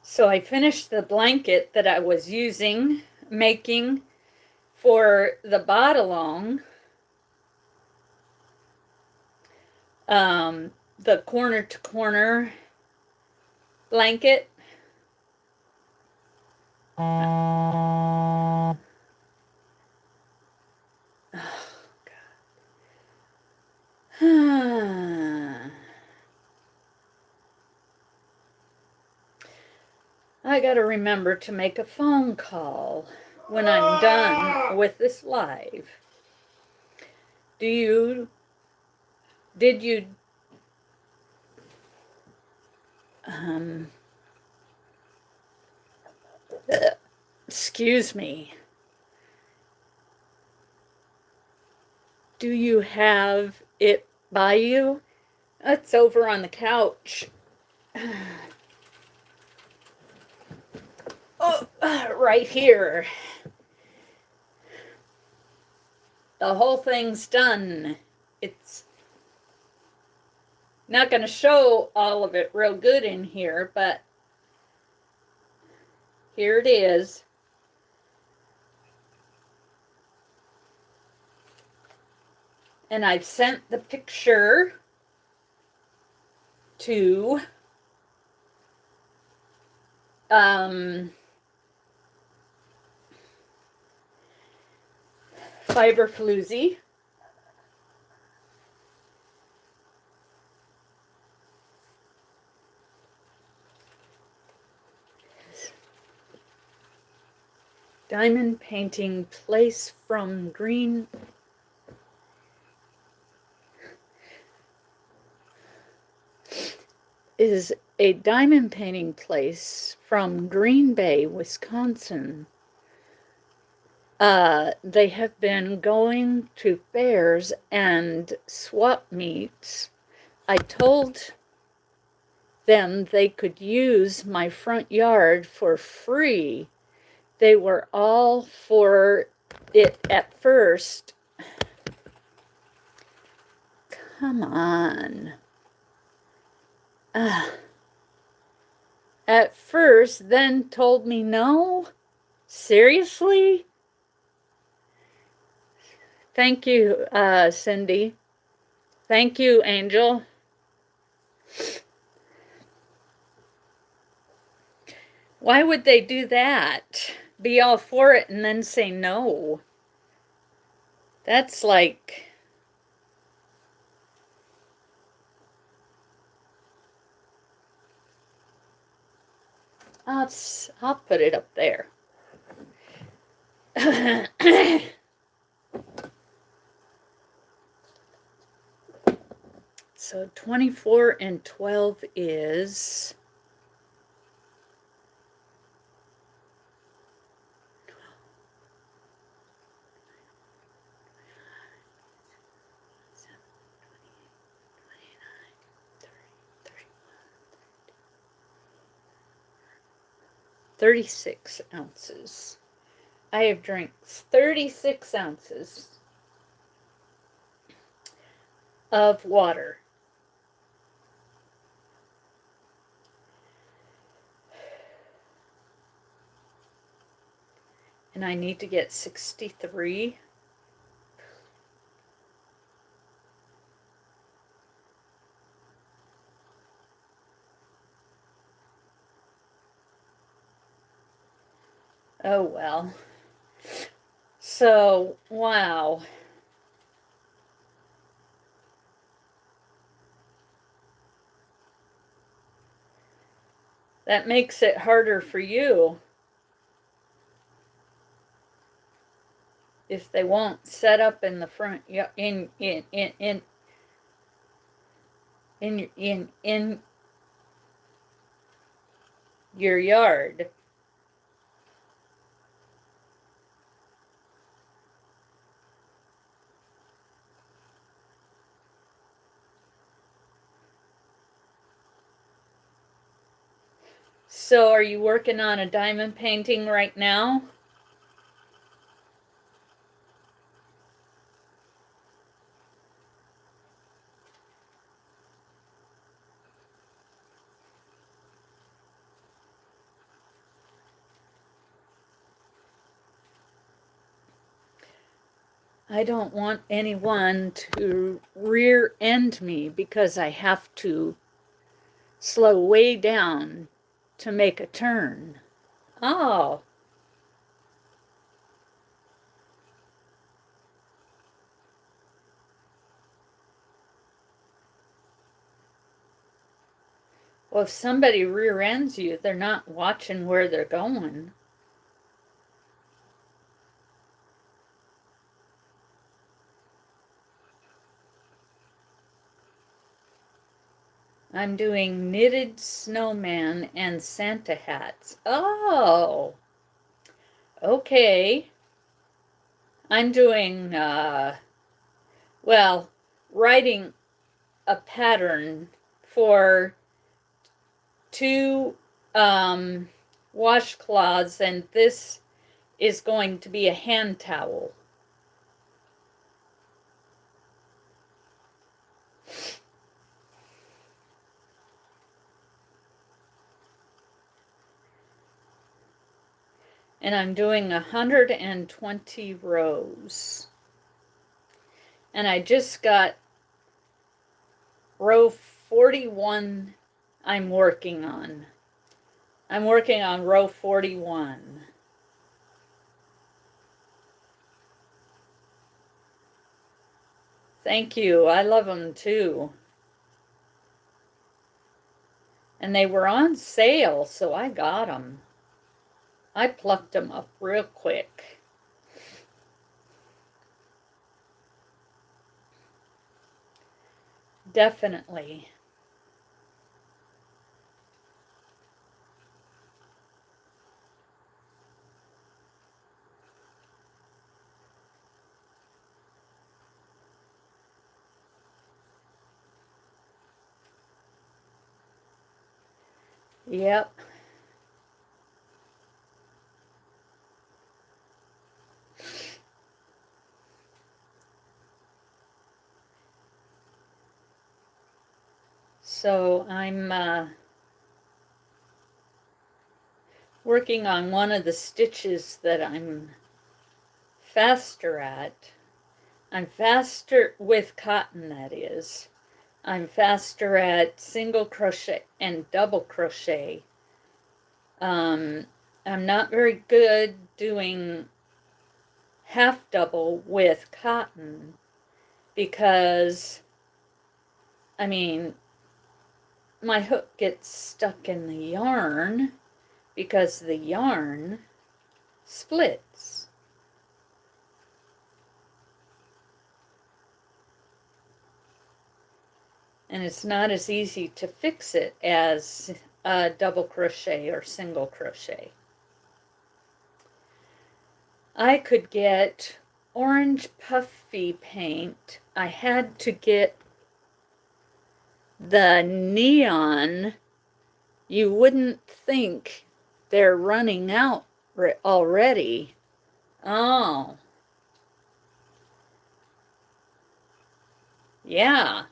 So I finished the blanket that I was making for the bot-along, the corner to corner blanket. Oh, God. I gotta remember to make a phone call when I'm done with this live. Did you, excuse me, do you have it by you? It's over on the couch. Oh, right here. The whole thing's done. It's not going to show all of it real good in here, but here it is. And I've sent the picture to Fiber Floozy. Diamond painting place from Green. Is a diamond painting place from Green Bay, Wisconsin. They have been going to fairs and swap meets. I told them they could use my front yard for free. They were all for it at first. Come on. At first, then told me no? Seriously? Thank you, Cindy. Thank you, Angel. Why would they do that? Be all for it and then say no? That's like... I'll put it up there. So 24 and 12 is... $36 ounces. I have drank 36 ounces of water. And I need to get 63. Oh well. So, wow. That makes it harder for you. If they won't set up in the front, in your yard. So are you working on a diamond painting right now? I don't want anyone to rear end me because I have to slow way down to make a turn. Oh. Well, if somebody rear ends you, they're not watching where they're going. I'm doing knitted snowman and Santa hats. Oh, okay. I'm doing, well, writing a pattern for 2 washcloths, and this is going to be a hand towel. And I'm doing 120 rows. And I just got row 41 I'm working on. I'm working on row 41. Thank you. I love them too. And they were on sale, so I got them. I plucked them up real quick. Definitely. Yep. So I'm working on one of the stitches that I'm faster at. I'm faster with cotton, that is. I'm faster at single crochet and double crochet. I'm not very good doing half double with cotton because, I mean, my hook gets stuck in the yarn because the yarn splits. And it's not as easy to fix it as double crochet or single crochet. I could get orange puffy paint. I had to get the neon. You wouldn't think they're running out already. Oh, yeah.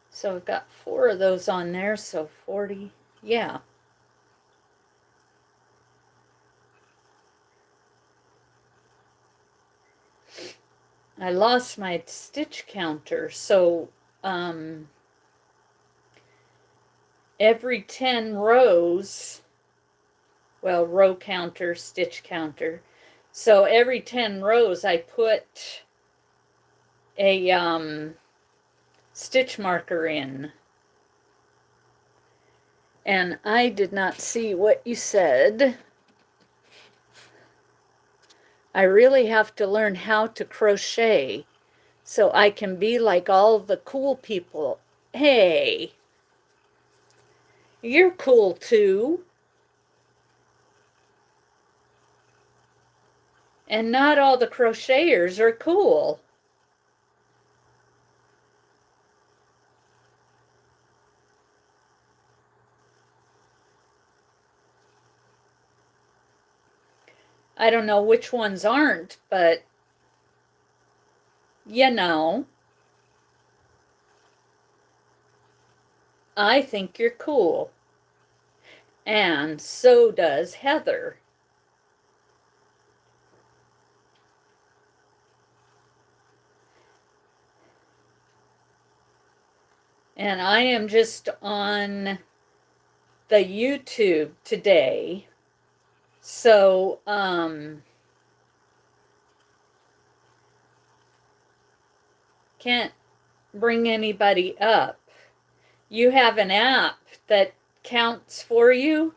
So I've got 4 of those on there, so 40. Yeah. I lost my stitch counter, so every 10 rows, well, row counter, stitch counter. So every 10 rows I put a stitch marker in. And I did not see what you said. I really have to learn how to crochet so I can be like all the cool people. Hey, you're cool too. And not all the crocheters are cool. I don't know which ones aren't, but you know, I think you're cool. And so does Heather. And I am just on the YouTube today. So, can't bring anybody up. You have an app that counts for you?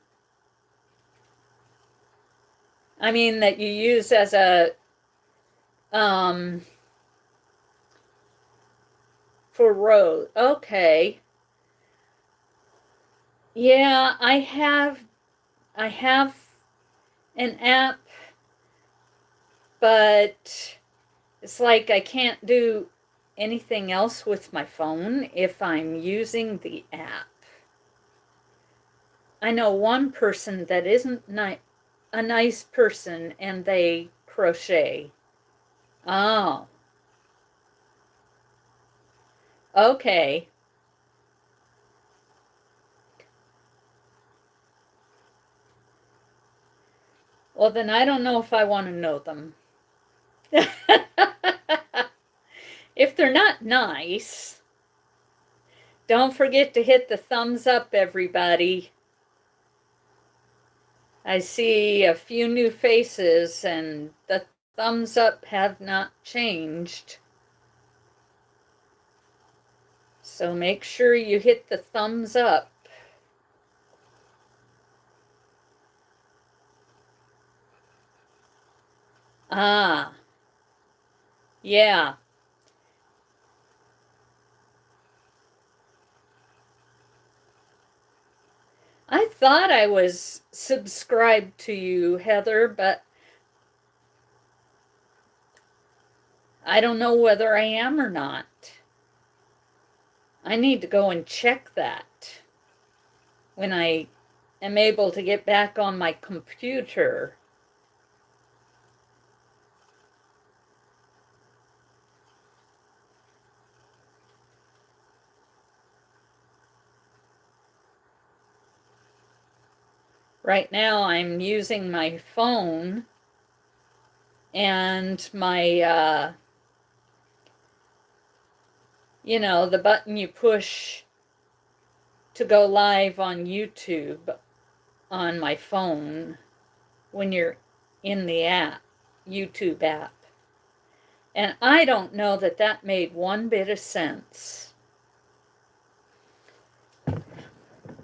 I mean, that you use as a, for rows. Okay. Yeah, I have an app, but it's like I can't do anything else with my phone if I'm using the app. I know one person that isn't a nice person and they crochet. Oh, okay. Well, then I don't know if I want to know them. If they're not nice, don't forget to hit the thumbs up, everybody. I see a few new faces and the thumbs up have not changed. So make sure you hit the thumbs up. Ah, yeah. I thought I was subscribed to you, Heather, but I don't know whether I am or not. I need to go and check that when I am able to get back on my computer. Right now I'm using my phone and my, the button you push to go live on YouTube on my phone when you're in the app, YouTube app. And I don't know that that made one bit of sense.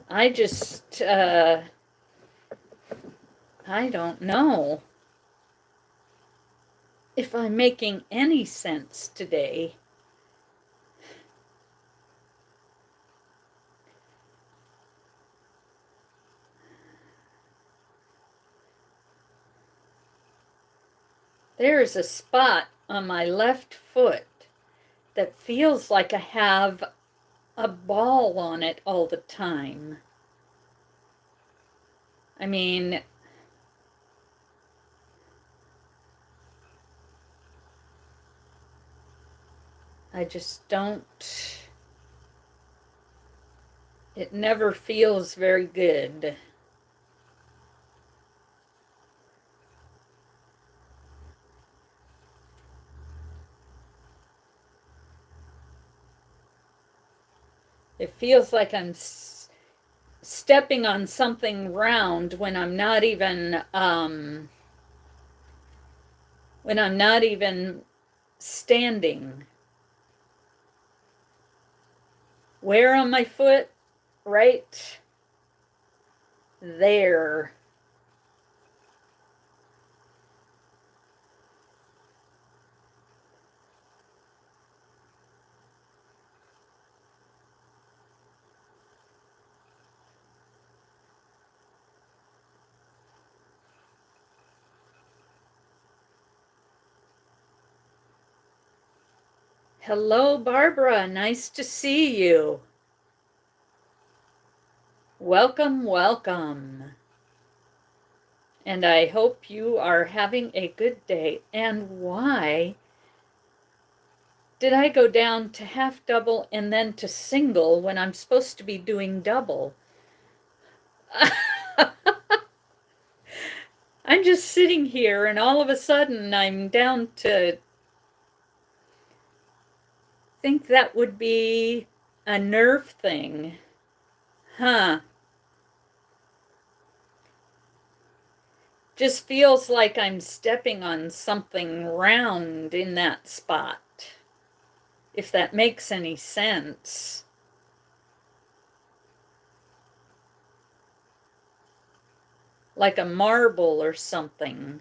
I just, I don't know if I'm making any sense today. There's a spot on my left foot that feels like I have a ball on it all the time. I mean, I just don't, it never feels very good. It feels like I'm stepping on something round when I'm not even standing. Where on my foot? Right there. Hello, Barbara. Nice to see you. Welcome, welcome. And I hope you are having a good day. And why did I go down to half double and then to single when I'm supposed to be doing double? I'm just sitting here and all of a sudden I'm down to think that would be a nerve thing. Huh. Just feels like I'm stepping on something round in that spot. If that makes any sense. Like a marble or something.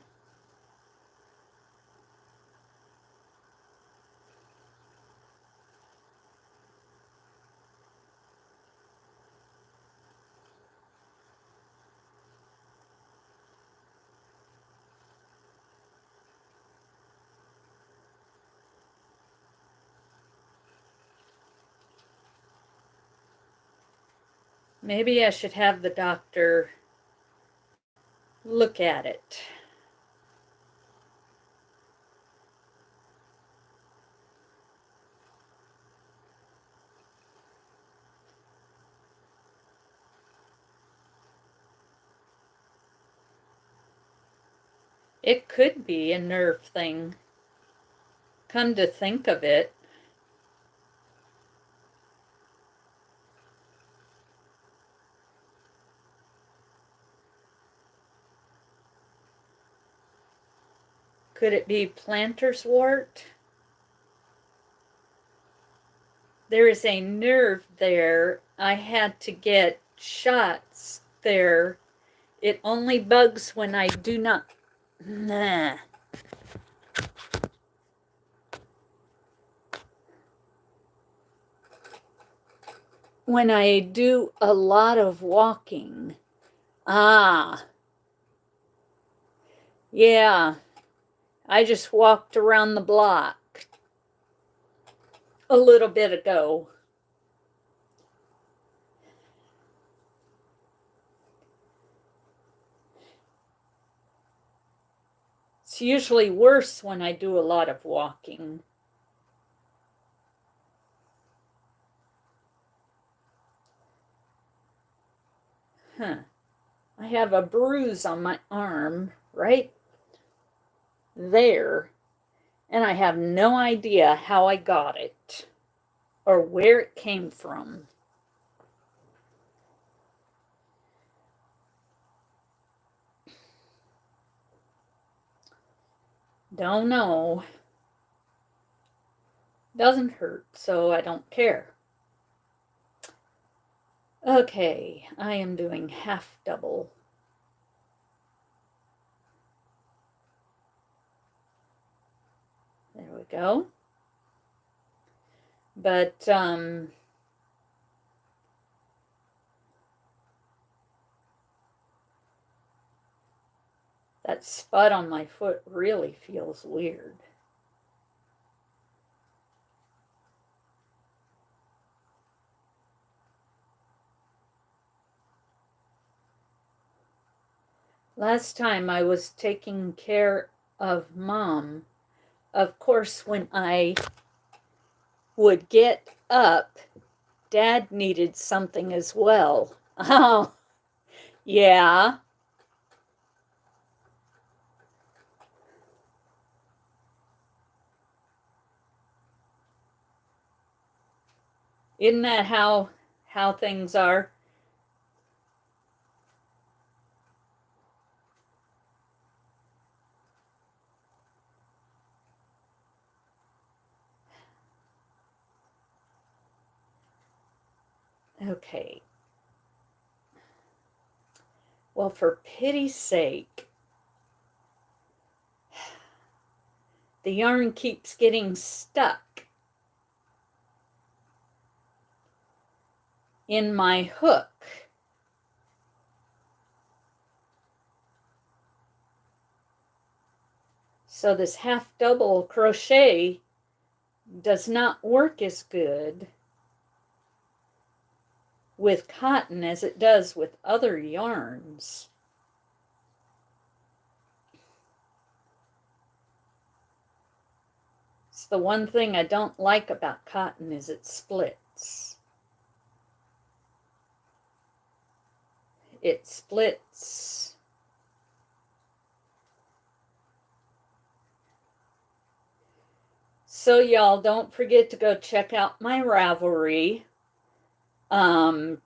Maybe I should have the doctor look at it. It could be a nerve thing. Come to think of it. Could it be plantar's wart? There is a nerve there. I had to get shots there. It only bugs when I do not. Nah. When I do a lot of walking. Ah. Yeah. I just walked around the block a little bit ago. It's usually worse when I do a lot of walking. Huh. I have a bruise on my arm right there, and I have no idea how I got it or where it came from. Don't know. Doesn't hurt, so I don't care. Okay, I am doing half double. There we go. But that spot on my foot really feels weird. Last time I was taking care of Mom, of course, when I would get up, Dad needed something as well. Oh, yeah. Isn't that how things are? Okay. Well, for pity's sake, the yarn keeps getting stuck in my hook. So this half double crochet does not work as good with cotton as it does with other yarns. It's the one thing I don't like about cotton is it splits. It splits. So y'all don't forget to go check out my Ravelry.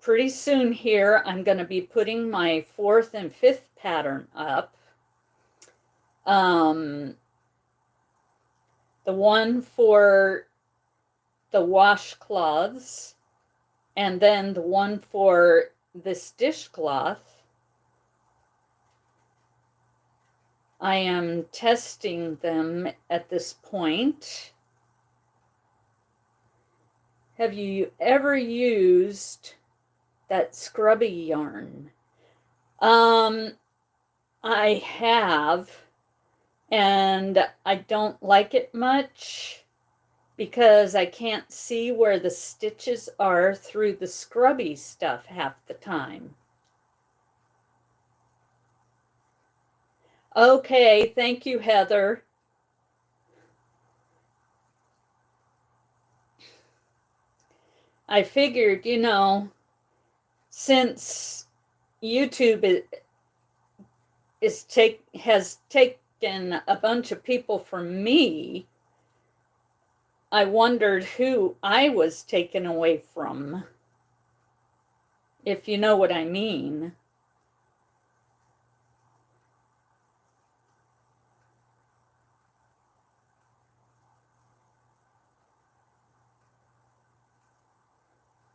Pretty soon here I'm going to be putting my 4th and 5th pattern up. The one for the washcloths, and then the one for this dishcloth. I am testing them at this point. Have you ever used that scrubby yarn? I have, and I don't like it much because I can't see where the stitches are through the scrubby stuff half the time. Okay, thank you, Heather. I figured, since YouTube has taken a bunch of people from me, I wondered who I was taken away from, if you know what I mean.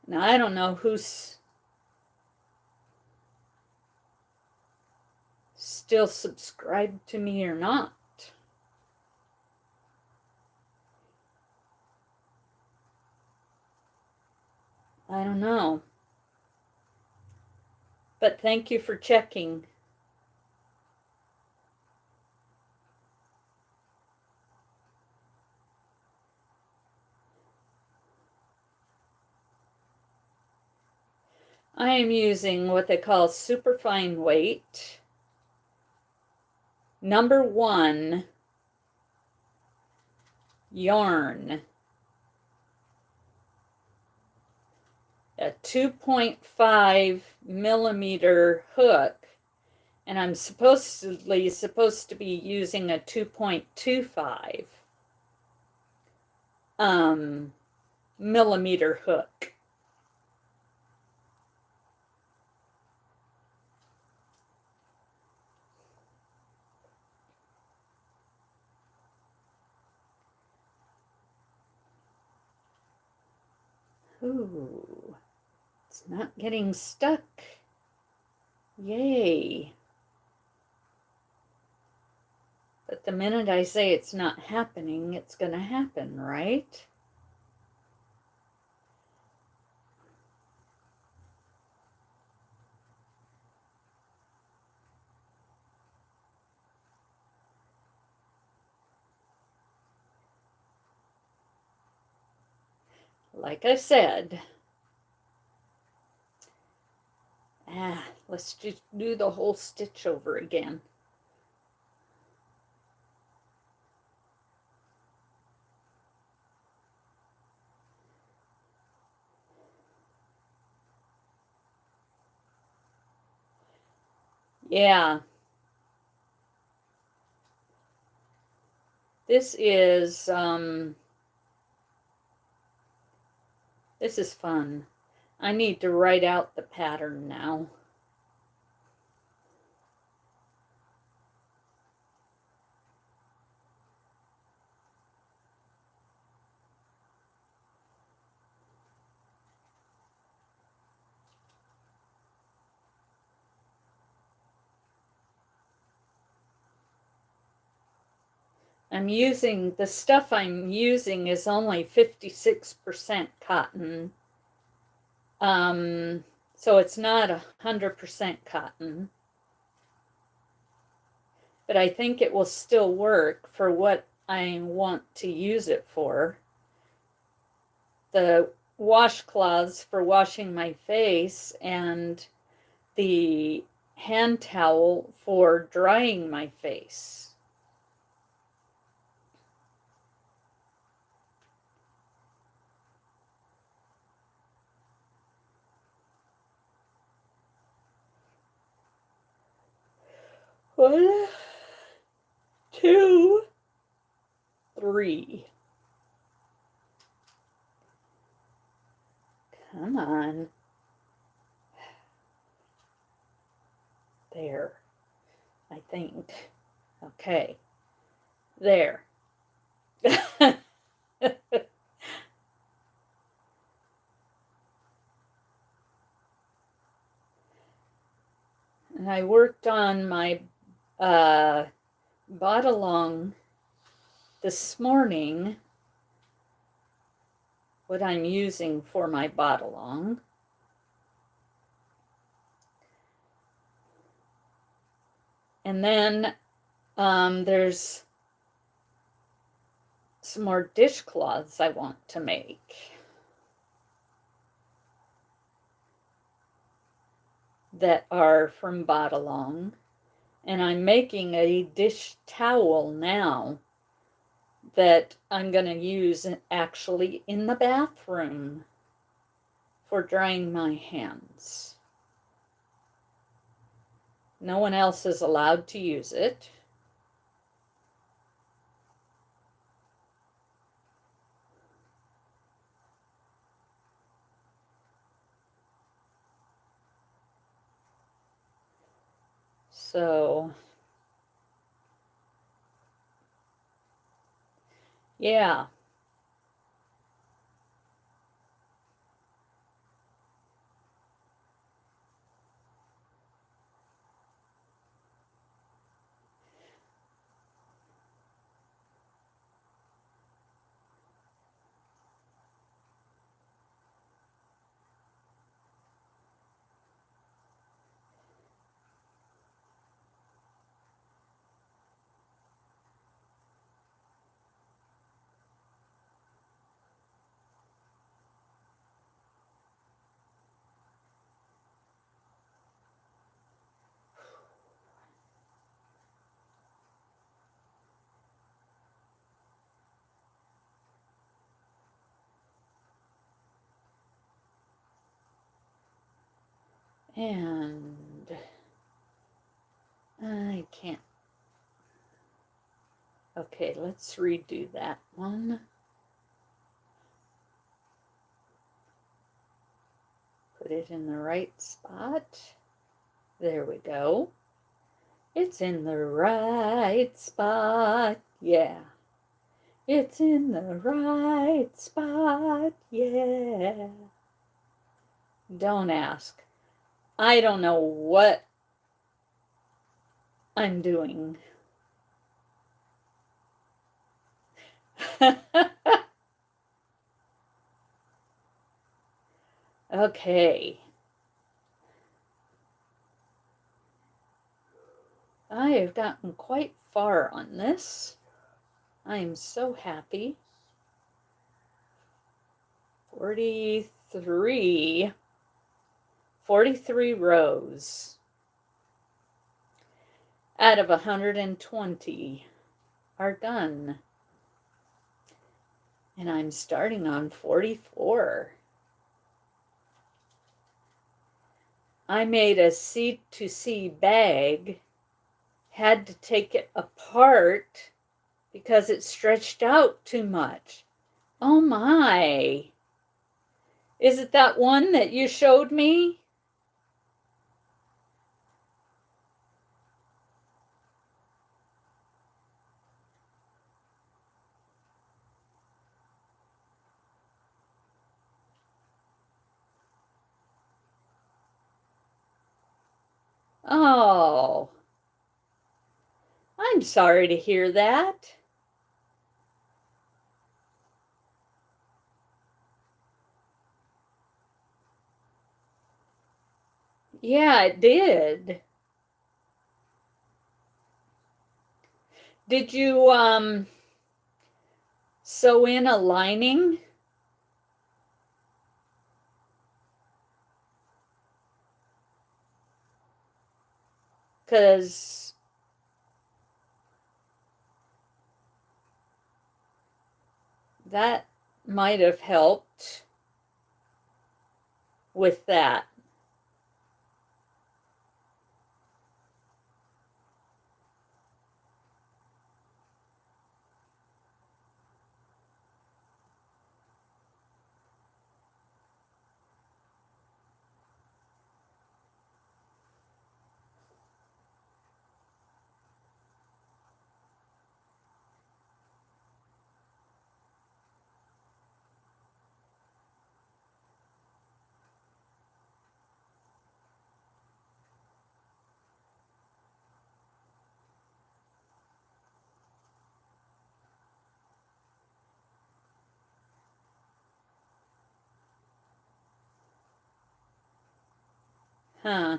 Now, I don't know who's still subscribed to me or not. I don't know. But thank you for checking. I am using what they call super fine weight, number 1 yarn, a 2.5 millimeter hook And I'm supposed to be using a 2.25 millimeter hook. Ooh, it's not getting stuck. Yay. But the minute I say it's not happening, it's going to happen, right? Like I said, let's just do the whole stitch over again. Yeah. This is fun. I need to write out the pattern now. The stuff I'm using is only 56% cotton. So it's not 100% cotton. But I think it will still work for what I want to use it for. The washcloths for washing my face and the hand towel for drying my face. One, two, three. Come on. There, I think. Okay. There. And I worked on my bot-along this morning, what I'm using for my bot-along. And then there's some more dishcloths I want to make that are from bot-along. And I'm making a dish towel now that I'm going to use actually in the bathroom for drying my hands. No one else is allowed to use it. So, yeah. And I can't. Okay, let's redo that one. Put it in the right spot. There we go. It's in the right spot. Yeah. It's in the right spot. Yeah. Don't ask. I don't know what I'm doing. Okay. I have gotten quite far on this. I am so happy. 43 rows out of 120 are done. And I'm starting on 44. I made a C2C bag, had to take it apart because it stretched out too much. Oh my. Is it that one that you showed me? Oh, I'm sorry to hear that. Yeah, it did. Did you sew in a lining? Because that might have helped with that. Huh.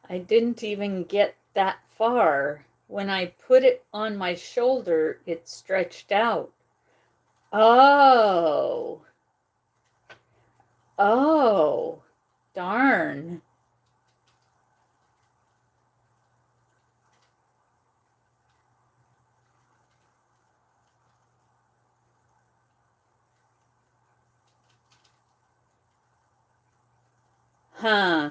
I didn't even get that far. When I put it on my shoulder, it stretched out. Oh. Oh. Darn. Huh.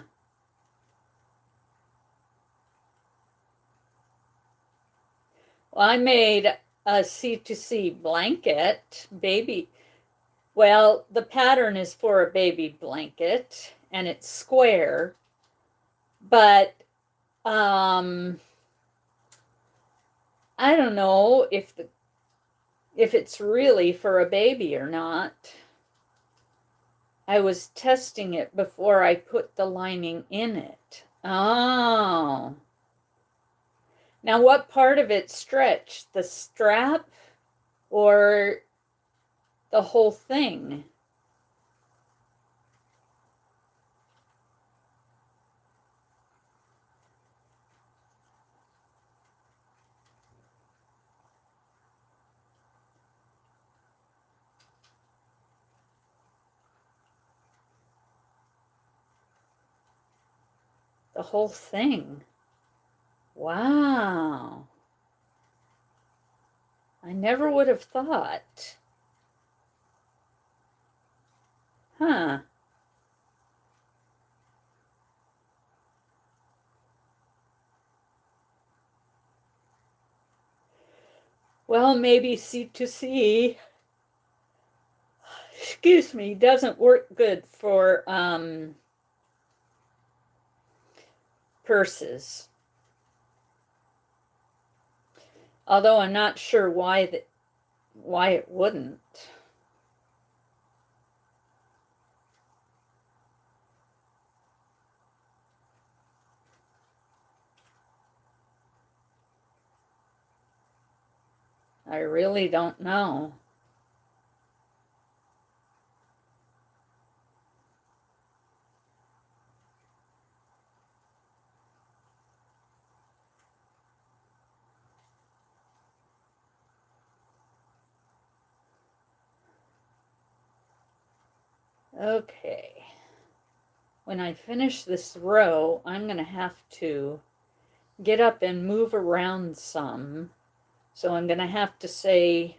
Well, I made a C2C blanket, baby. Well, the pattern is for a baby blanket and it's square, but um I don't know if it's really for a baby or not. I was testing it before I put the lining in it. Oh. Now what part of it stretched? The strap or the whole thing? The whole thing. Wow. I never would have thought. Huh. Well, maybe C2C, excuse me, doesn't work good for purses. Although I'm not sure why it wouldn't. I really don't know. Okay. When I finish this row, I'm going to have to get up and move around some. So I'm going to have to say,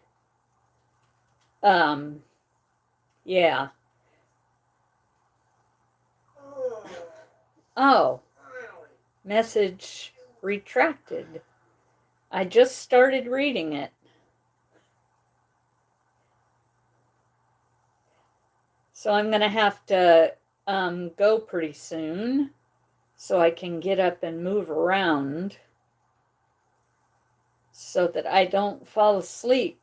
yeah. Oh, message retracted. I just started reading it. So I'm going to have to go pretty soon so I can get up and move around so that I don't fall asleep.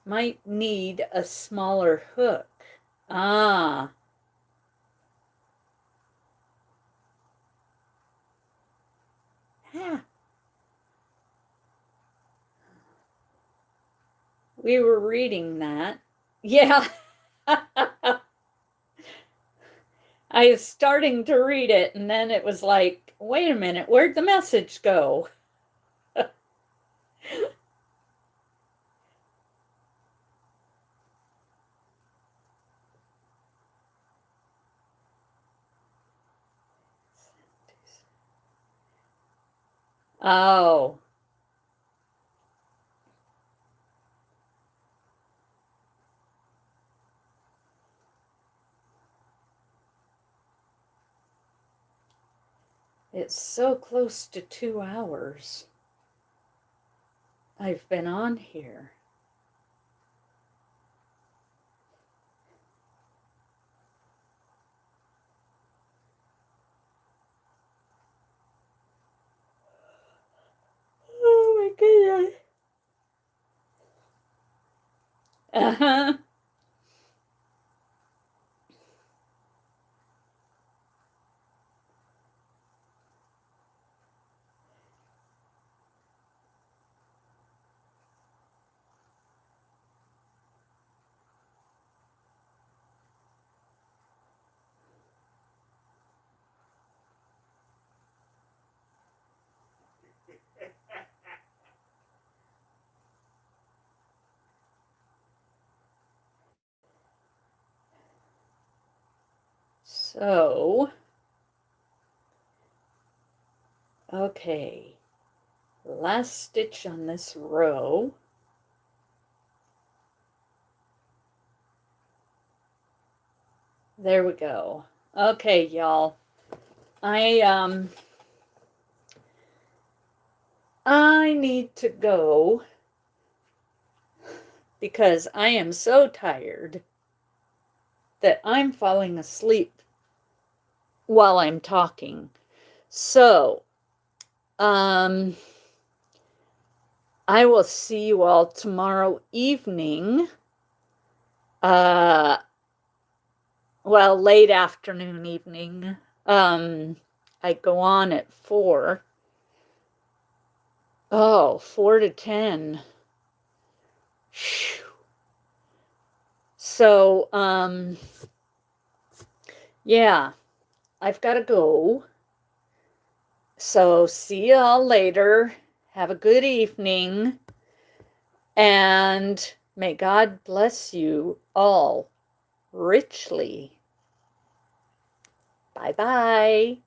Might need a smaller hook. Ah. Yeah. We were reading that. Yeah. I was starting to read it, and then it was like, wait a minute, where'd the message go? Oh. It's so close to 2 hours I've been on here. Oh my goodness. Uh-huh. So, okay, last stitch on this row. There we go. Okay, y'all. I need to go because I am so tired that I'm falling asleep while I'm talking. So, I will see you all tomorrow evening. Well, late afternoon, evening. I go on at 4. Oh, 4 to 10. Whew. So, yeah, I've got to go. So, see y'all later. Have a good evening. And may God bless you all richly. Bye-bye.